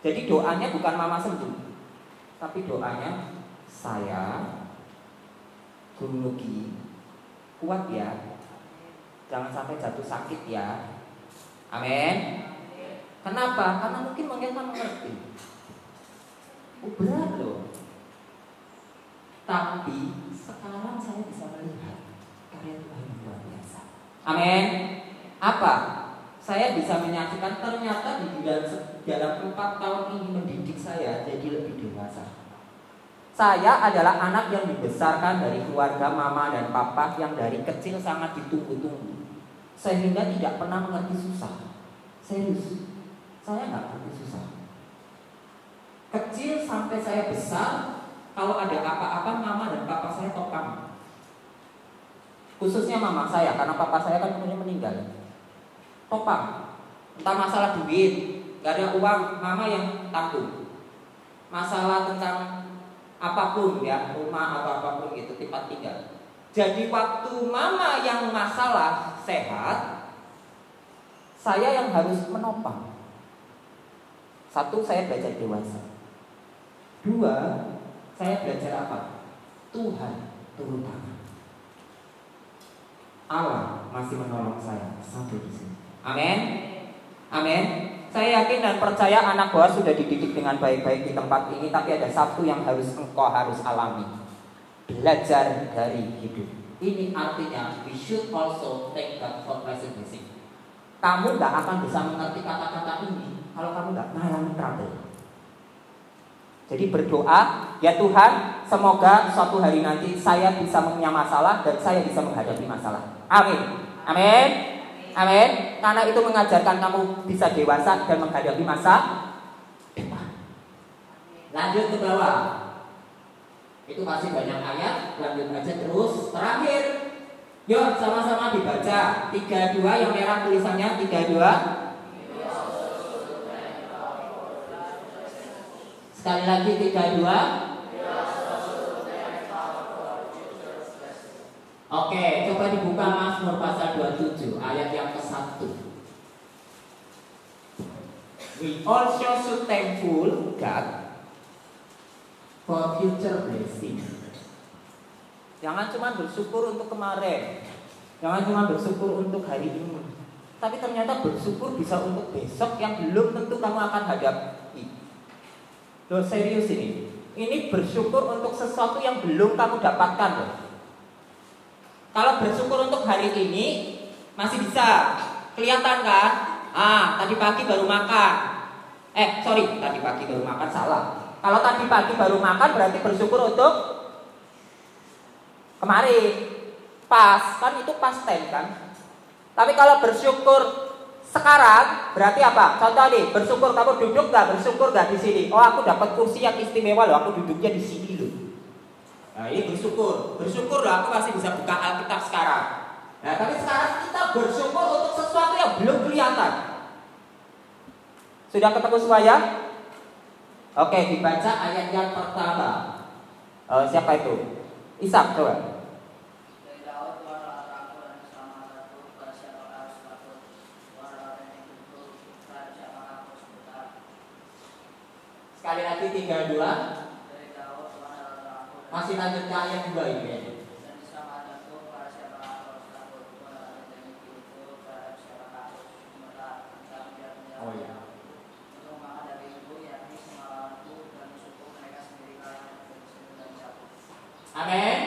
S1: Jadi doanya bukan mama sembuh, tapi doanya saya Guru Nugi kuat ya, jangan sampai jatuh sakit ya. Amin. Kenapa? Karena mungkin kan mengerti. Berat loh. Tapi sekarang saya bisa melihat karya Tuhan yang luar biasa. Amin. Apa? Saya bisa menyaksikan ternyata di dalam 4 tahun ini mendidik saya jadi lebih dewasa. Saya adalah anak yang dibesarkan dari keluarga mama dan papa yang dari kecil sangat ditunggu-tunggu, sehingga tidak pernah mengerti susah. Serius, saya nggak mengerti susah. Kecil sampai saya besar, kalau ada apa-apa mama dan papa saya topang. Khususnya mama saya, karena papa saya kan kemudian meninggal. Topang, entah masalah duit, gak ada uang, mama yang tanggung. Masalah tentang apapun ya, rumah atau apapun gitu, tempat tinggal. Jadi waktu mama yang masalah sehat, saya yang harus menopang. 1, saya belajar dewasa. 2, saya belajar apa? Tuhan turun tangan. Allah masih menolong saya sampai di sini. Amin. Amin. Saya yakin dan percaya anak Boas sudah dididik dengan baik-baik di tempat ini, tapi ada satu yang engkau harus alami. Belajar dari hidup. Ini artinya we should also take God for blessing. Kamu gak akan bisa mengerti kata-kata ini kalau kamu gak mengalami trouble. Jadi berdoa, ya Tuhan, semoga suatu hari nanti saya bisa punya masalah dan saya bisa menghadapi masalah. Amin. Amin. Amin. Karena itu mengajarkan kamu bisa dewasa dan menghadapi masa depan. Lanjut ke bawah. Itu masih banyak ayat. Lanjut aja terus. Terakhir, yuk sama-sama dibaca. 32 yang merah tulisannya 32. Sekali lagi 32. Oke, coba dibuka Mazmur pasal 27 ayat yang ke-1. We also should thankful God for future blessing. Jangan cuma bersyukur untuk kemarin, jangan cuma bersyukur untuk hari ini, tapi ternyata bersyukur bisa untuk besok yang belum tentu kamu akan hadapi. Loh, serius ini. Ini bersyukur untuk sesuatu yang belum kamu dapatkan loh. Kalau bersyukur untuk hari ini masih bisa kelihatan kan? Tadi pagi baru makan. Tadi pagi baru makan salah. Kalau tadi pagi baru makan berarti bersyukur untuk kemarin. Pas, kan itu past tense kan? Tapi kalau bersyukur sekarang berarti apa? Contoh nih, bersyukur kamu duduk gak? Bersyukur gak di sini? Oh, aku dapat kursi yang istimewa loh, aku duduknya di sini loh. Nah, ini bersyukur. Bersyukur loh, aku masih bisa buka Alkitab sekarang. Nah, tapi sekarang kita bersyukur untuk sesuatu yang belum kelihatan. Sudah ketemu semuanya? Oke, dibaca ayat yang pertama. Siapa itu? Ishak, coba. Sekali lagi 32. Masih lanjut ke ayat 2 ini ya. Oh ya. Amin.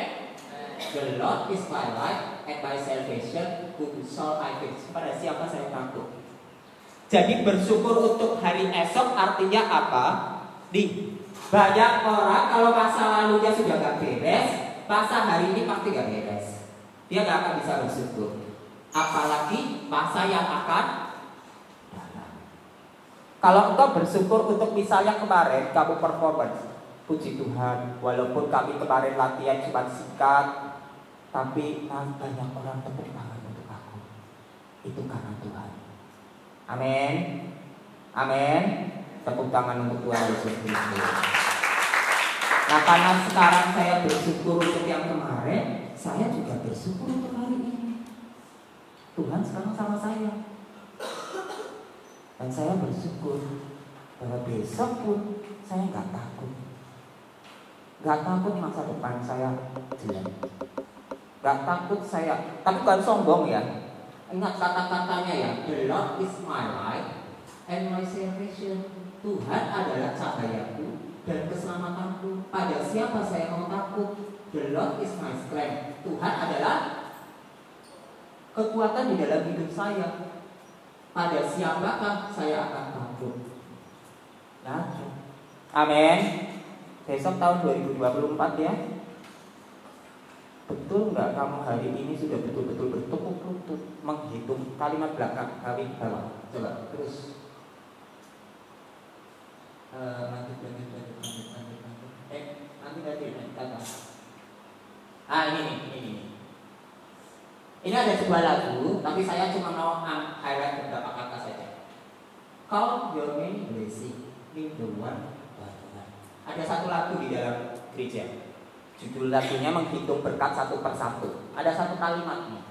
S1: The Lord is my light and my salvation, whom shall I fear? Kepada siapa saya takut? Jadi bersyukur untuk hari esok artinya apa? Banyak orang kalau masa lalunya sudah gak beres, masa hari ini pasti gak beres. Dia gak akan bisa bersyukur. Apalagi masa yang akan datang. Kalau engkau bersyukur untuk misalnya kemarin kamu performance, puji Tuhan, walaupun kami kemarin latihan cuma singkat, tapi banyak orang tepuk tangan untuk aku. Itu karena Tuhan. Amin. Amin. Tepuk tangan untuk Tuhan Yesus Kristus. Nah, karena sekarang saya bersyukur untuk yang kemarin, saya juga bersyukur untuk hari ini. Tuhan sekarang sama saya. Dan saya bersyukur bahwa besok pun saya gak takut. Gak takut masa depan saya jelek. Gak takut saya, tapi bukan sombong ya. Ingat kata-katanya ya, the Lord is my light and my salvation. Tuhan adalah cahayaku dan keselamatanku. Pada siapa saya mau takut? The Lord is my strength. Tuhan adalah kekuatan di dalam hidup saya. Pada siapakah saya akan takut? Nah, amin. Besok tahun 2024 ya. Betul nggak kamu hari ini sudah betul-betul bertekuk lutut menghitung kalimat belakang kali bawah? Coba terus. Lanjut. Ini. Ini ada sebuah lagu, tapi saya cuma mau highlight beberapa kata saja. Count your many blessings in the one. Ada satu lagu di dalam gereja. Judul lagunya menghitung berkat satu persatu. Ada satu kalimatnya.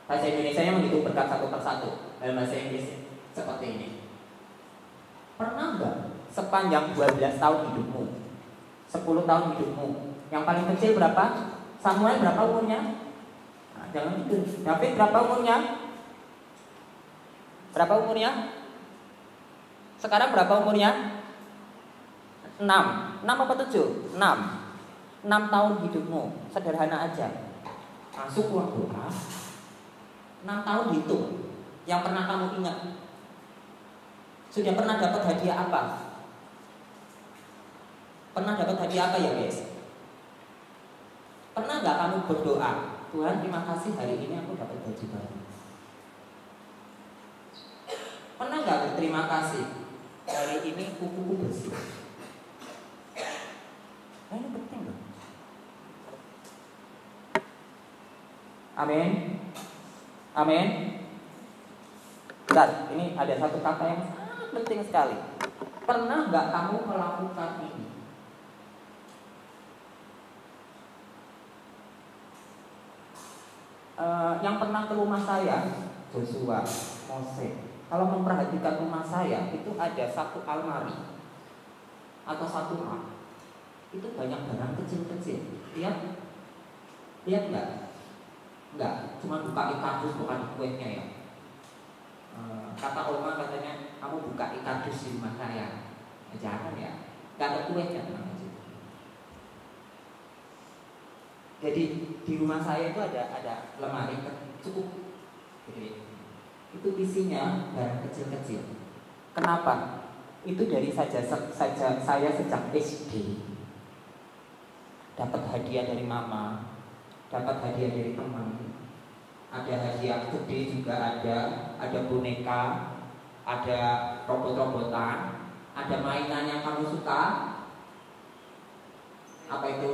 S1: Bahasa Indonesianya menghitung berkat satu persatu. Dalam bahasa Inggris seperti ini. Pernah nggak sepanjang 12 tahun hidupmu, 10 tahun hidupmu, yang paling kecil berapa? Samuel berapa umurnya? Nah, jangan itu. David berapa umurnya? Berapa umurnya? Sekarang berapa umurnya? 6 apa 7? 6 tahun hidupmu. Sederhana aja. Masuk ruang doa 6 tahun hitung. Yang pernah kamu ingat. Sudah pernah dapat hadiah apa? Pernah dapat hadiah apa ya guys? Pernah gak kamu berdoa, Tuhan terima kasih hari ini aku dapat baju baru? Pernah gak berterima kasih hari ini kukuku bersih? Nah, ini penting loh. Amin. Amin. Bentar, ini ada satu kata yang sangat penting sekali. Pernah gak kamu melakukan ini? Yang pernah ke rumah saya, Joshua, Mose, kalau memperhatikan rumah saya, itu ada satu almari atau satu rak. Itu banyak barang kecil-kecil. Lihat nggak? Nggak, cuma buka kardus, bukan kuenya ya. Kata Oma katanya, kamu buka kardus di rumah saya. Jangan ya, nggak ada kuenya, tenang aja. Jadi di rumah saya itu ada lemari cukup gitu. Itu isinya barang kecil-kecil. Kenapa? Itu dari saya sejak SD. Dapat hadiah dari mama, dapat hadiah dari teman, ada hadiah gede juga ada boneka, ada robot-robotan, ada mainan yang kamu suka. Apa itu?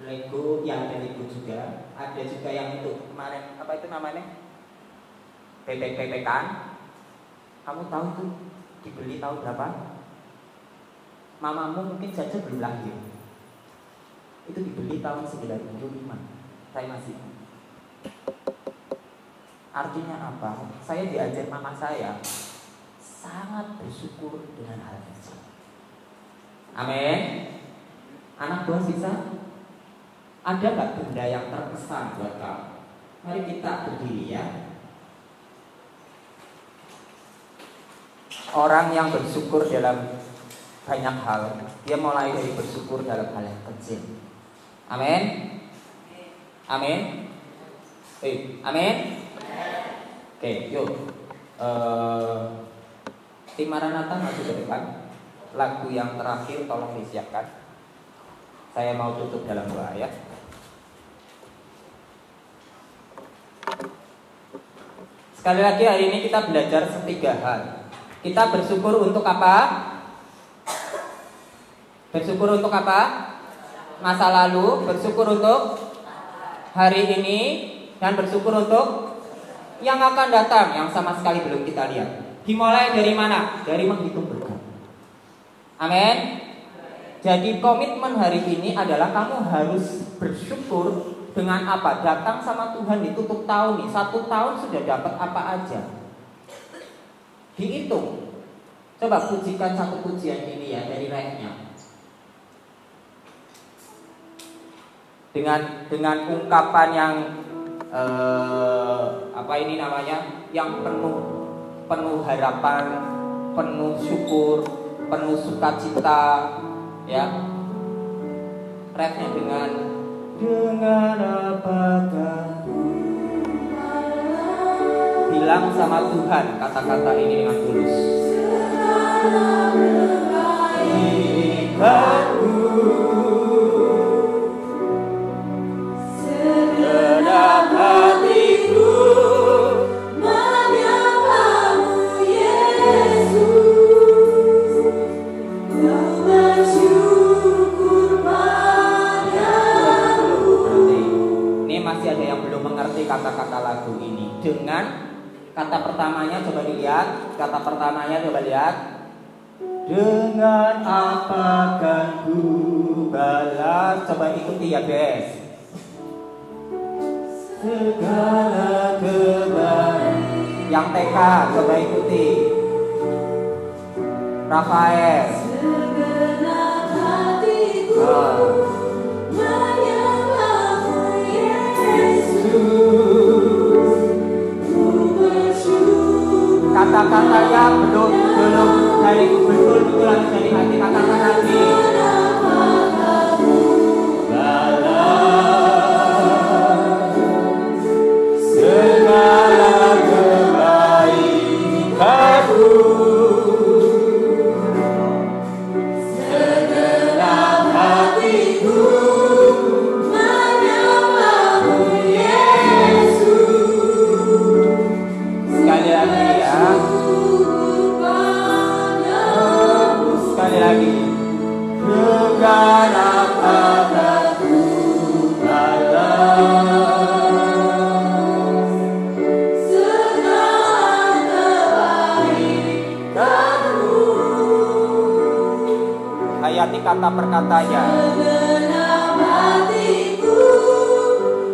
S1: Lego, ya ada Lego juga. Ada juga yang itu kemarin, apa itu namanya? Bebek-bebekan. Kamu tahu itu dibeli tahun berapa? Mamamu mungkin saja belum lahir. Itu dibeli tahun 95. Saya masih. Artinya apa? Saya diajar mama saya sangat bersyukur dengan hal kecil. Amin. Anak buah sisa, ada gak benda yang terkesan buat kamu? Mari kita berdiri ya. Orang yang bersyukur dalam banyak hal, dia mulai dari bersyukur dalam hal yang kecil. Amin. Amin. Amin. Oke, yuk. Tim Maranatha maju ke depan. Lagu yang terakhir tolong disiapkan. Saya mau tutup dalam doa ya. Sekali lagi hari ini kita belajar 3 hal. Kita bersyukur untuk apa? Bersyukur untuk apa? Masa lalu, bersyukur untuk hari ini, dan bersyukur untuk yang akan datang yang sama sekali belum kita lihat. Dimulai dari mana? Dari menghitung berkat. Amin. Jadi komitmen hari ini adalah kamu harus bersyukur dengan apa? Datang sama Tuhan ditutup tahun nih, 1 tahun sudah dapat apa aja. Dihitung. Coba pujikan satu pujian ini ya dari refnya. Dengan ungkapan yang apa ini namanya? Yang penuh harapan, penuh syukur, penuh sukacita, ya. Refnya dengan apakah, bilang sama Tuhan kata-kata ini dengan tulus. Segenap hatiku menyembahmu Yesus, ku bersyukur padamu. Ini masih ada yang belum mengerti kata-kata lagu ini. Dengan kata pertamanya coba dilihat. Kata pertamanya coba lihat. Dengan apa kan ku balas. Coba ikuti ya guys. Segala kebaikan. Yang TK coba ikuti. Rafael. Segenap hatiku menyembahmu Yesus, ku bersyukur. Kata-katanya belum dari betul lagi dari hati. Katakan lagi. Segala kebaikanmu, segenap hatiku menyembahmu Yesus. Sekali lagi ya. Sekali lagi. Segenap hatiku hayati kata perkatanya. Segenap hatiku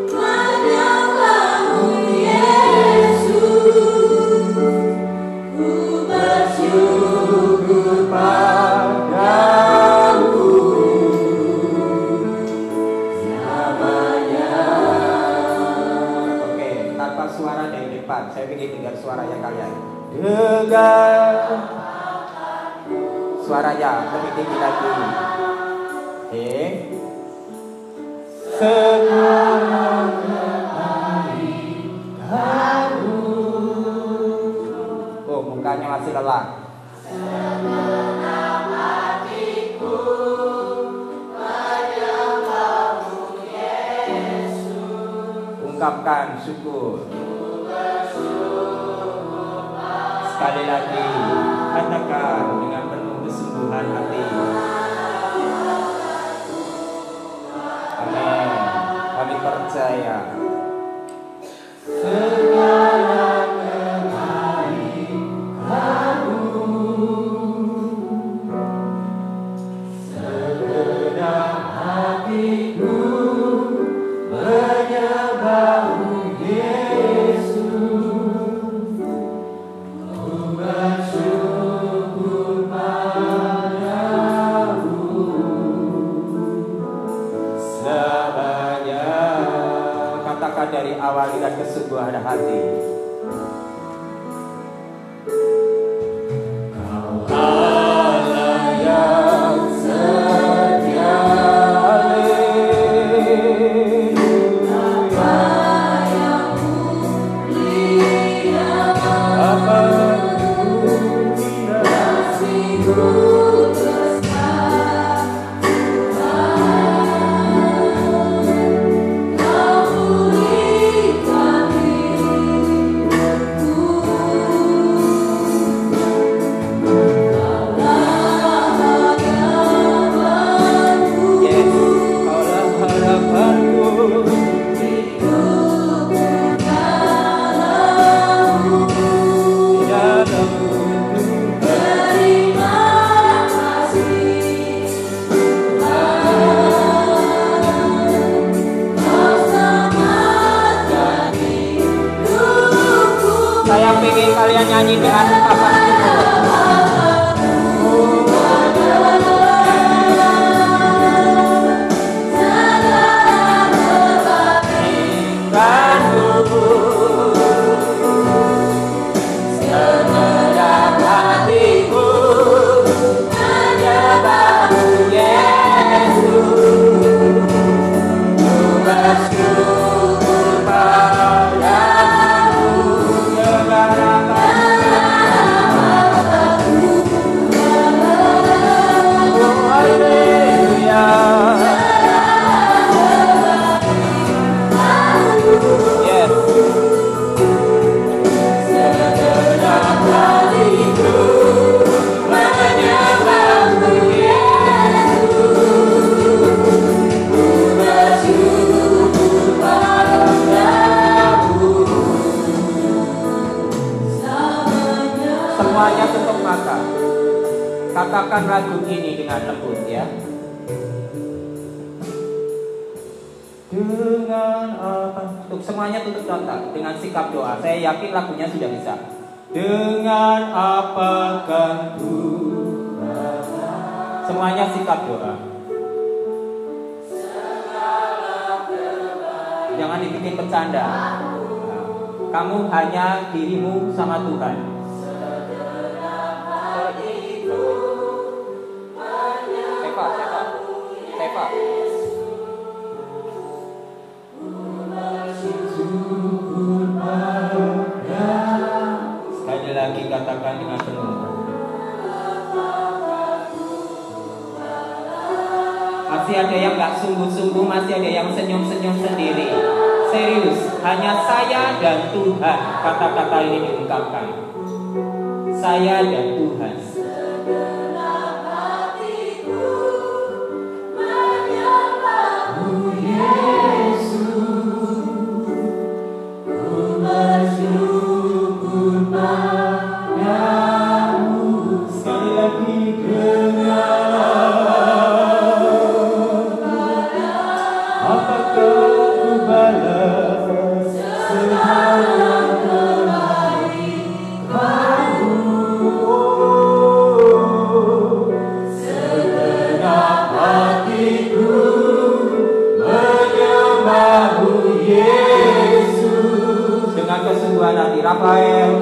S1: menyembahmu Yesus, ku bersyukur padamu selamanya. Oke, tanpa suara dari depan. Saya ingin dengar suaranya kalian. Dengar suaranya lebih tinggi lagi. Oke. Sekarang kebaikanmu. Oh, mukanya masih lelah. Segenap hatiku menyembahmu Yesus. Ungkapkan syukur. Sekali lagi, katakan dengan penuh kesungguhan hati. Amin. Kami percaya. Segala kebaikanmu, segenap hatiku menyembahmu Yesus. Bersyukur padamu selamanya. Katakan dari awal dengan kesungguhan hati. Kau Allah yang setia. Haleluya. kepingin kalian nyanyi dengan ungkapan syukur. Semuanya tutup mata. Katakan lagu ini dengan lembut ya. Dengan apa? Untuk semuanya tutup mata dengan sikap doa. Saya yakin lagunya sudah bisa. Dengan apakah ku semuanya sikap doa. Jangan dibikin bercanda. Kamu hanya dirimu sama Tuhan. Seva. Sekali lagi katakan dengan penuh. Masih ada yang gak sungguh-sungguh, masih ada yang senyum-senyum sendiri. Serius, hanya saya dan Tuhan. Kata-kata ini diungkapkan. Saya dan Tuhan. Hati Rafael,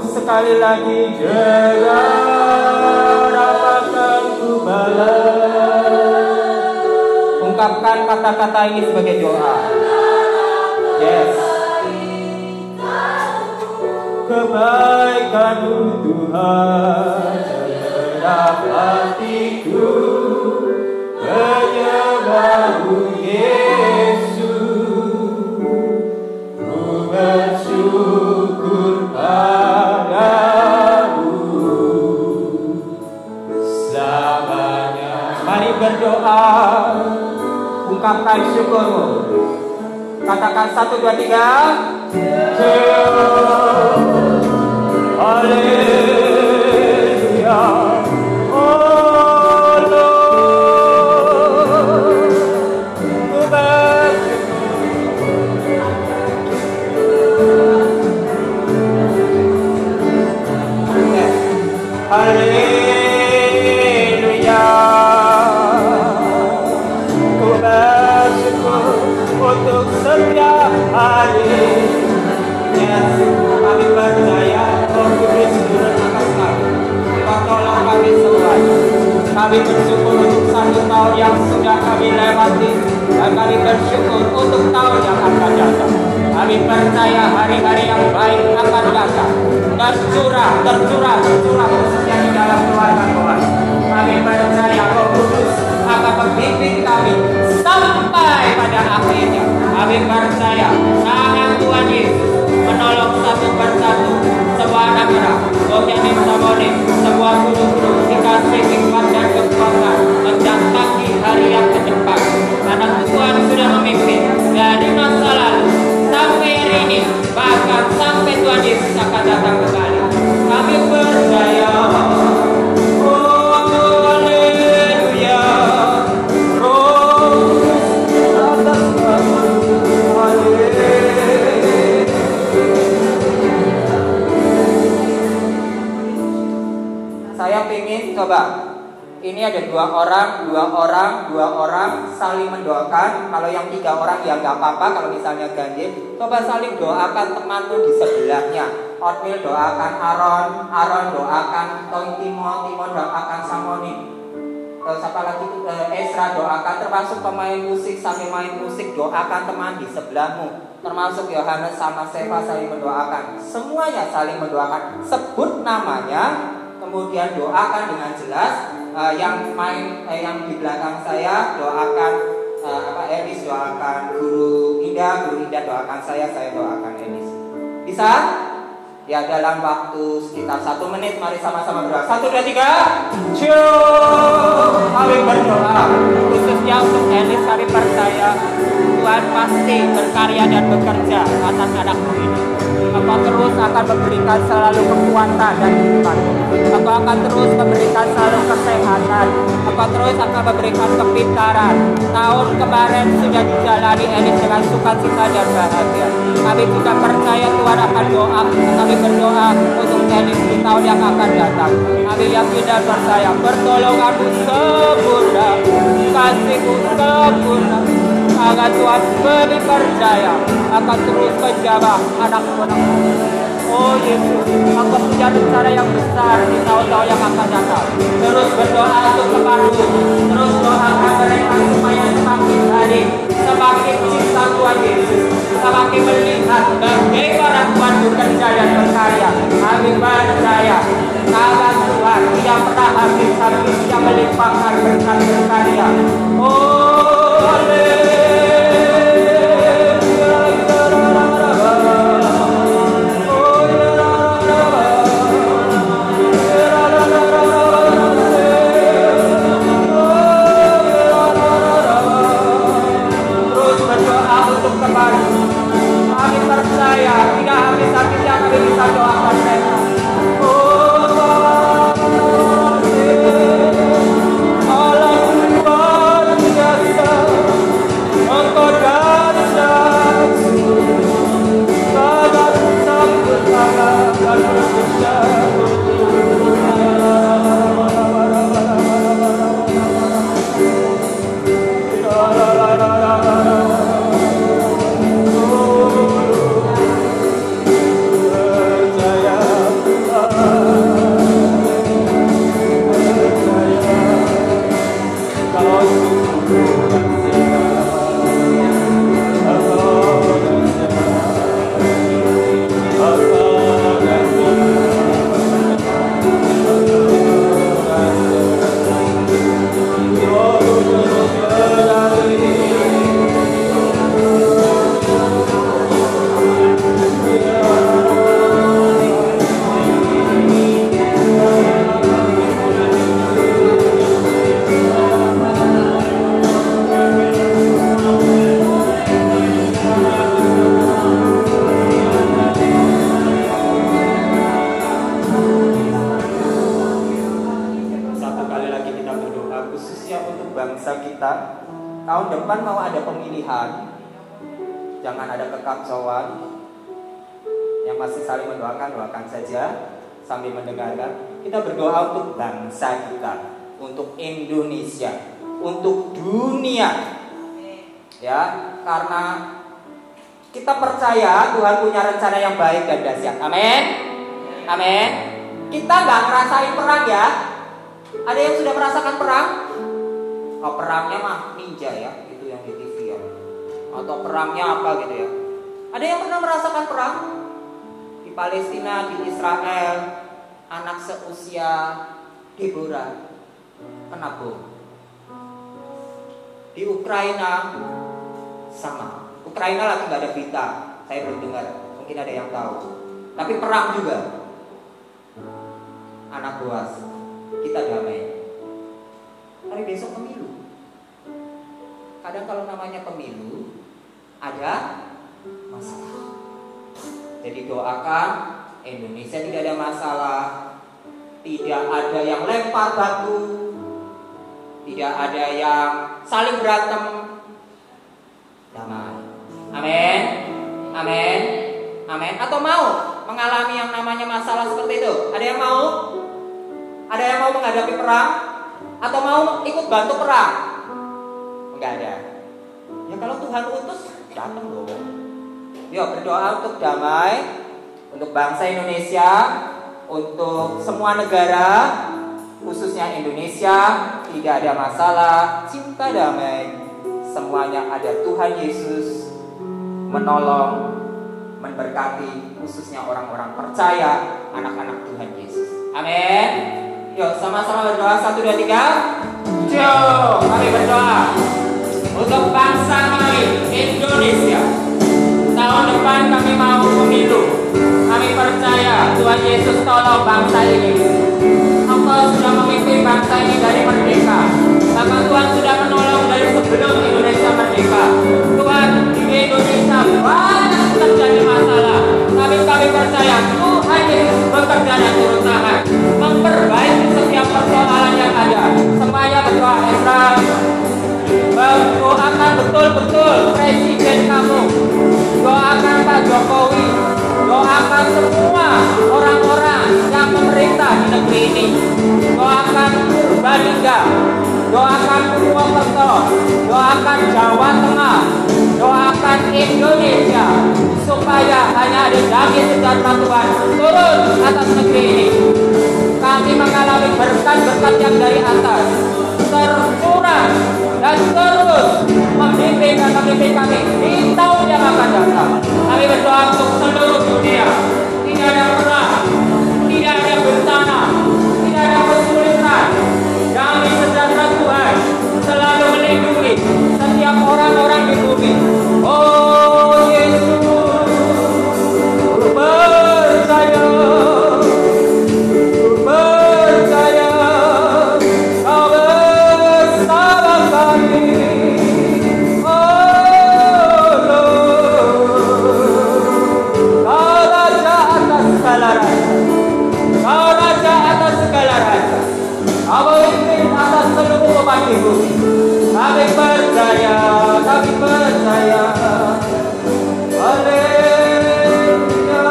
S1: sekali lagi dengan apakah ku balas. Ungkapkan kata-kata ini sebagai doa. Yes. Kebaikan-Mu Tuhan segenap hatiku menyembah-Mu bersyukur padamu selamanya. Mari berdoa, ungkapkan syukurmu. Katakan 1, 2, 3. Haleluya. Oh Lord, ku haleluya, ku bersyukur untuk setiap hari. Yes, kami percaya Roh Kudus turun atas kami. Kau tolong kami semua. Kami bersyukur untuk 1 tahun yang sudah kami lewati, dan kami bersyukur untuk tahun yang akan datang. Kami percaya hari-hari yang baik akan datang. Tercurah khususnya di dalam keluarga Tuhan. Kami percaya Roh Kudus akan membimbing kami sampai pada akhirnya. Kami percaya tangan Tuhan Yesus menolong satu persatu sebuah anak-anak, sebuah guru-guru dikasih hikmat dan kekuatan mendatangi hari yang ke depan. Karena Tuhan sudah memimpin dari masa lalu sampai hari ini, bahkan sampai Tuhan Yesus akan datang kembali. Kami percaya. Haleluya. Roh atas kami. Ini ada dua orang saling mendoakan. Kalau yang 3 orang ya nggak apa-apa. Kalau misalnya ganjil, coba saling doakan temanmu di sebelahnya. Otmil doakan Aaron doakan Timo doakan Samoni. Siapa lagi itu? Ezra doakan. Termasuk pemain musik sambil main musik, doakan teman di sebelahmu. Termasuk Yohanes sama Seva saling mendoakan. Semuanya saling mendoakan. Sebut namanya, kemudian doakan dengan jelas. Yang di belakang saya doakan Elis, doakan Guru Indah doakan saya doakan Elis. Bisa? Ya, dalam waktu sekitar 1 menit mari sama-sama berdoa. 1, 2, 3. Kami berdoa khususnya untuk Elis. Kami percaya Tuhan pasti berkarya dan bekerja atas anakmu ini. Engkau terus akan memberikan selalu kekuatan dan hikmat. Engkau akan terus memberikan selalu kesehatan. Engkau terus akan memberikan kepintaran. Tahun kemarin sudah dijalani Elis dengan sukacita dan bahagia. Kami juga percaya Tuhan akan doa. Kami berdoa untuk Elis di tahun yang akan datang. Kami yakin dan percaya pertolonganmu sempurna, kasihmu sempurna. Agar Tuhan beri percaya akan terus menjaga anak-anakmu. Oh Yesus, Engkau punya rencana yang besar di tahun-tahun yang akan datang. Terus berdoa untuk temanmu. Terus doakan mereka supaya semakin hari, semakin cinta Tuhan Yesus, semakin melihat bagaimana Tuhan bekerja dan berkarya. Kami percaya tangan Tuhan tidak pernah habis-habis, yang melimpahkan berkat berkarya. Oh haleluya. Kami percaya tidak habis-habisnya kami bisa doakan mereka. Allah luar biasa, Engkau dahsyat, sangat dan besar. Tahun depan mau ada pemilihan, jangan ada kekacauan. Yang masih saling mendoakan, doakan saja sambil mendengarkan. Kita berdoa untuk bangsa kita, untuk Indonesia, untuk dunia. Ya, karena kita percaya Tuhan punya rencana yang baik dan dahsyat. Amin. Amin. Kita nggak ngerasain perang ya. Ada yang sudah merasakan perang? Oh, perangnya mah ninja ya, itu yang di TV ya. Atau perangnya apa gitu ya. Ada yang pernah merasakan perang? Di Palestina, di Israel, anak seusia Deborah kena bom. Di Ukraina sama. Ukraina lagi nggak ada berita, saya belum dengar. Mungkin ada yang tahu. Tapi perang juga. Anak Boas, kita damai. Hari besok pemilu. Kadang kalau namanya pemilu ada masalah. Jadi doakan Indonesia tidak ada masalah, tidak ada yang lempar batu, tidak ada yang saling berantem, damai. Amin, amin, amin. Atau mau mengalami yang namanya masalah seperti itu? Ada yang mau? Ada yang mau menghadapi perang? Atau ikut bantu perang. Enggak ada. Ya kalau Tuhan utus, datang dong. Yuk berdoa untuk damai, untuk bangsa Indonesia, untuk semua negara, khususnya Indonesia, tidak ada masalah, cinta damai, semuanya ada Tuhan Yesus menolong, memberkati, khususnya orang-orang percaya, anak-anak Tuhan Yesus. Amin. Yuk sama-sama berdoa 1, 2, 3. Yuk kami berdoa untuk bangsa kami Indonesia. Tahun depan kami mau pemilu. Kami percaya Tuhan Yesus tolong bangsa ini. Engkau sudah memimpin bangsa ini dari merdeka. Maka Tuhan sudah menolong dari sebelum Indonesia merdeka. Tuhan, di Indonesia banyak terjadi masalah. Kami percaya Tuhan Yesus bekerja dan turun tangan memperbaiki setiap persoalan yang ada. Semuanya berdoa Israel. Doakan betul-betul presiden kamu. Doakan Pak Jokowi. Doakan semua orang-orang yang memerintah di negeri ini. Doakan Purbalingga. Doakan Purwokerto. Doakan Jawa Tengah. Doakan Indonesia supaya hanya ada damai sejahtera Tuhan turun atas negeri ini. Kami mengalami berkat-berkat yang dari atas tercurah dan terus membimbing dan memimpin kami di tahun yang akan datang. Kami berdoa untuk seluruh dunia. Tidak ada perang, tidak ada bencana, tidak ada kesulitan. Damai sejahtera Tuhan selalu melindungi setiap orang-orang di bumi. Oh Yesus, percaya. Kami percaya, kami percaya. Haleluya.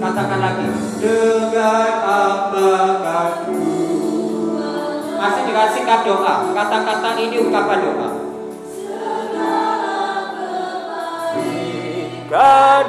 S1: Katakan lagi. Dengan apakah masih dengan sikap doa. Kata-kata ini ungkapan doa. Segala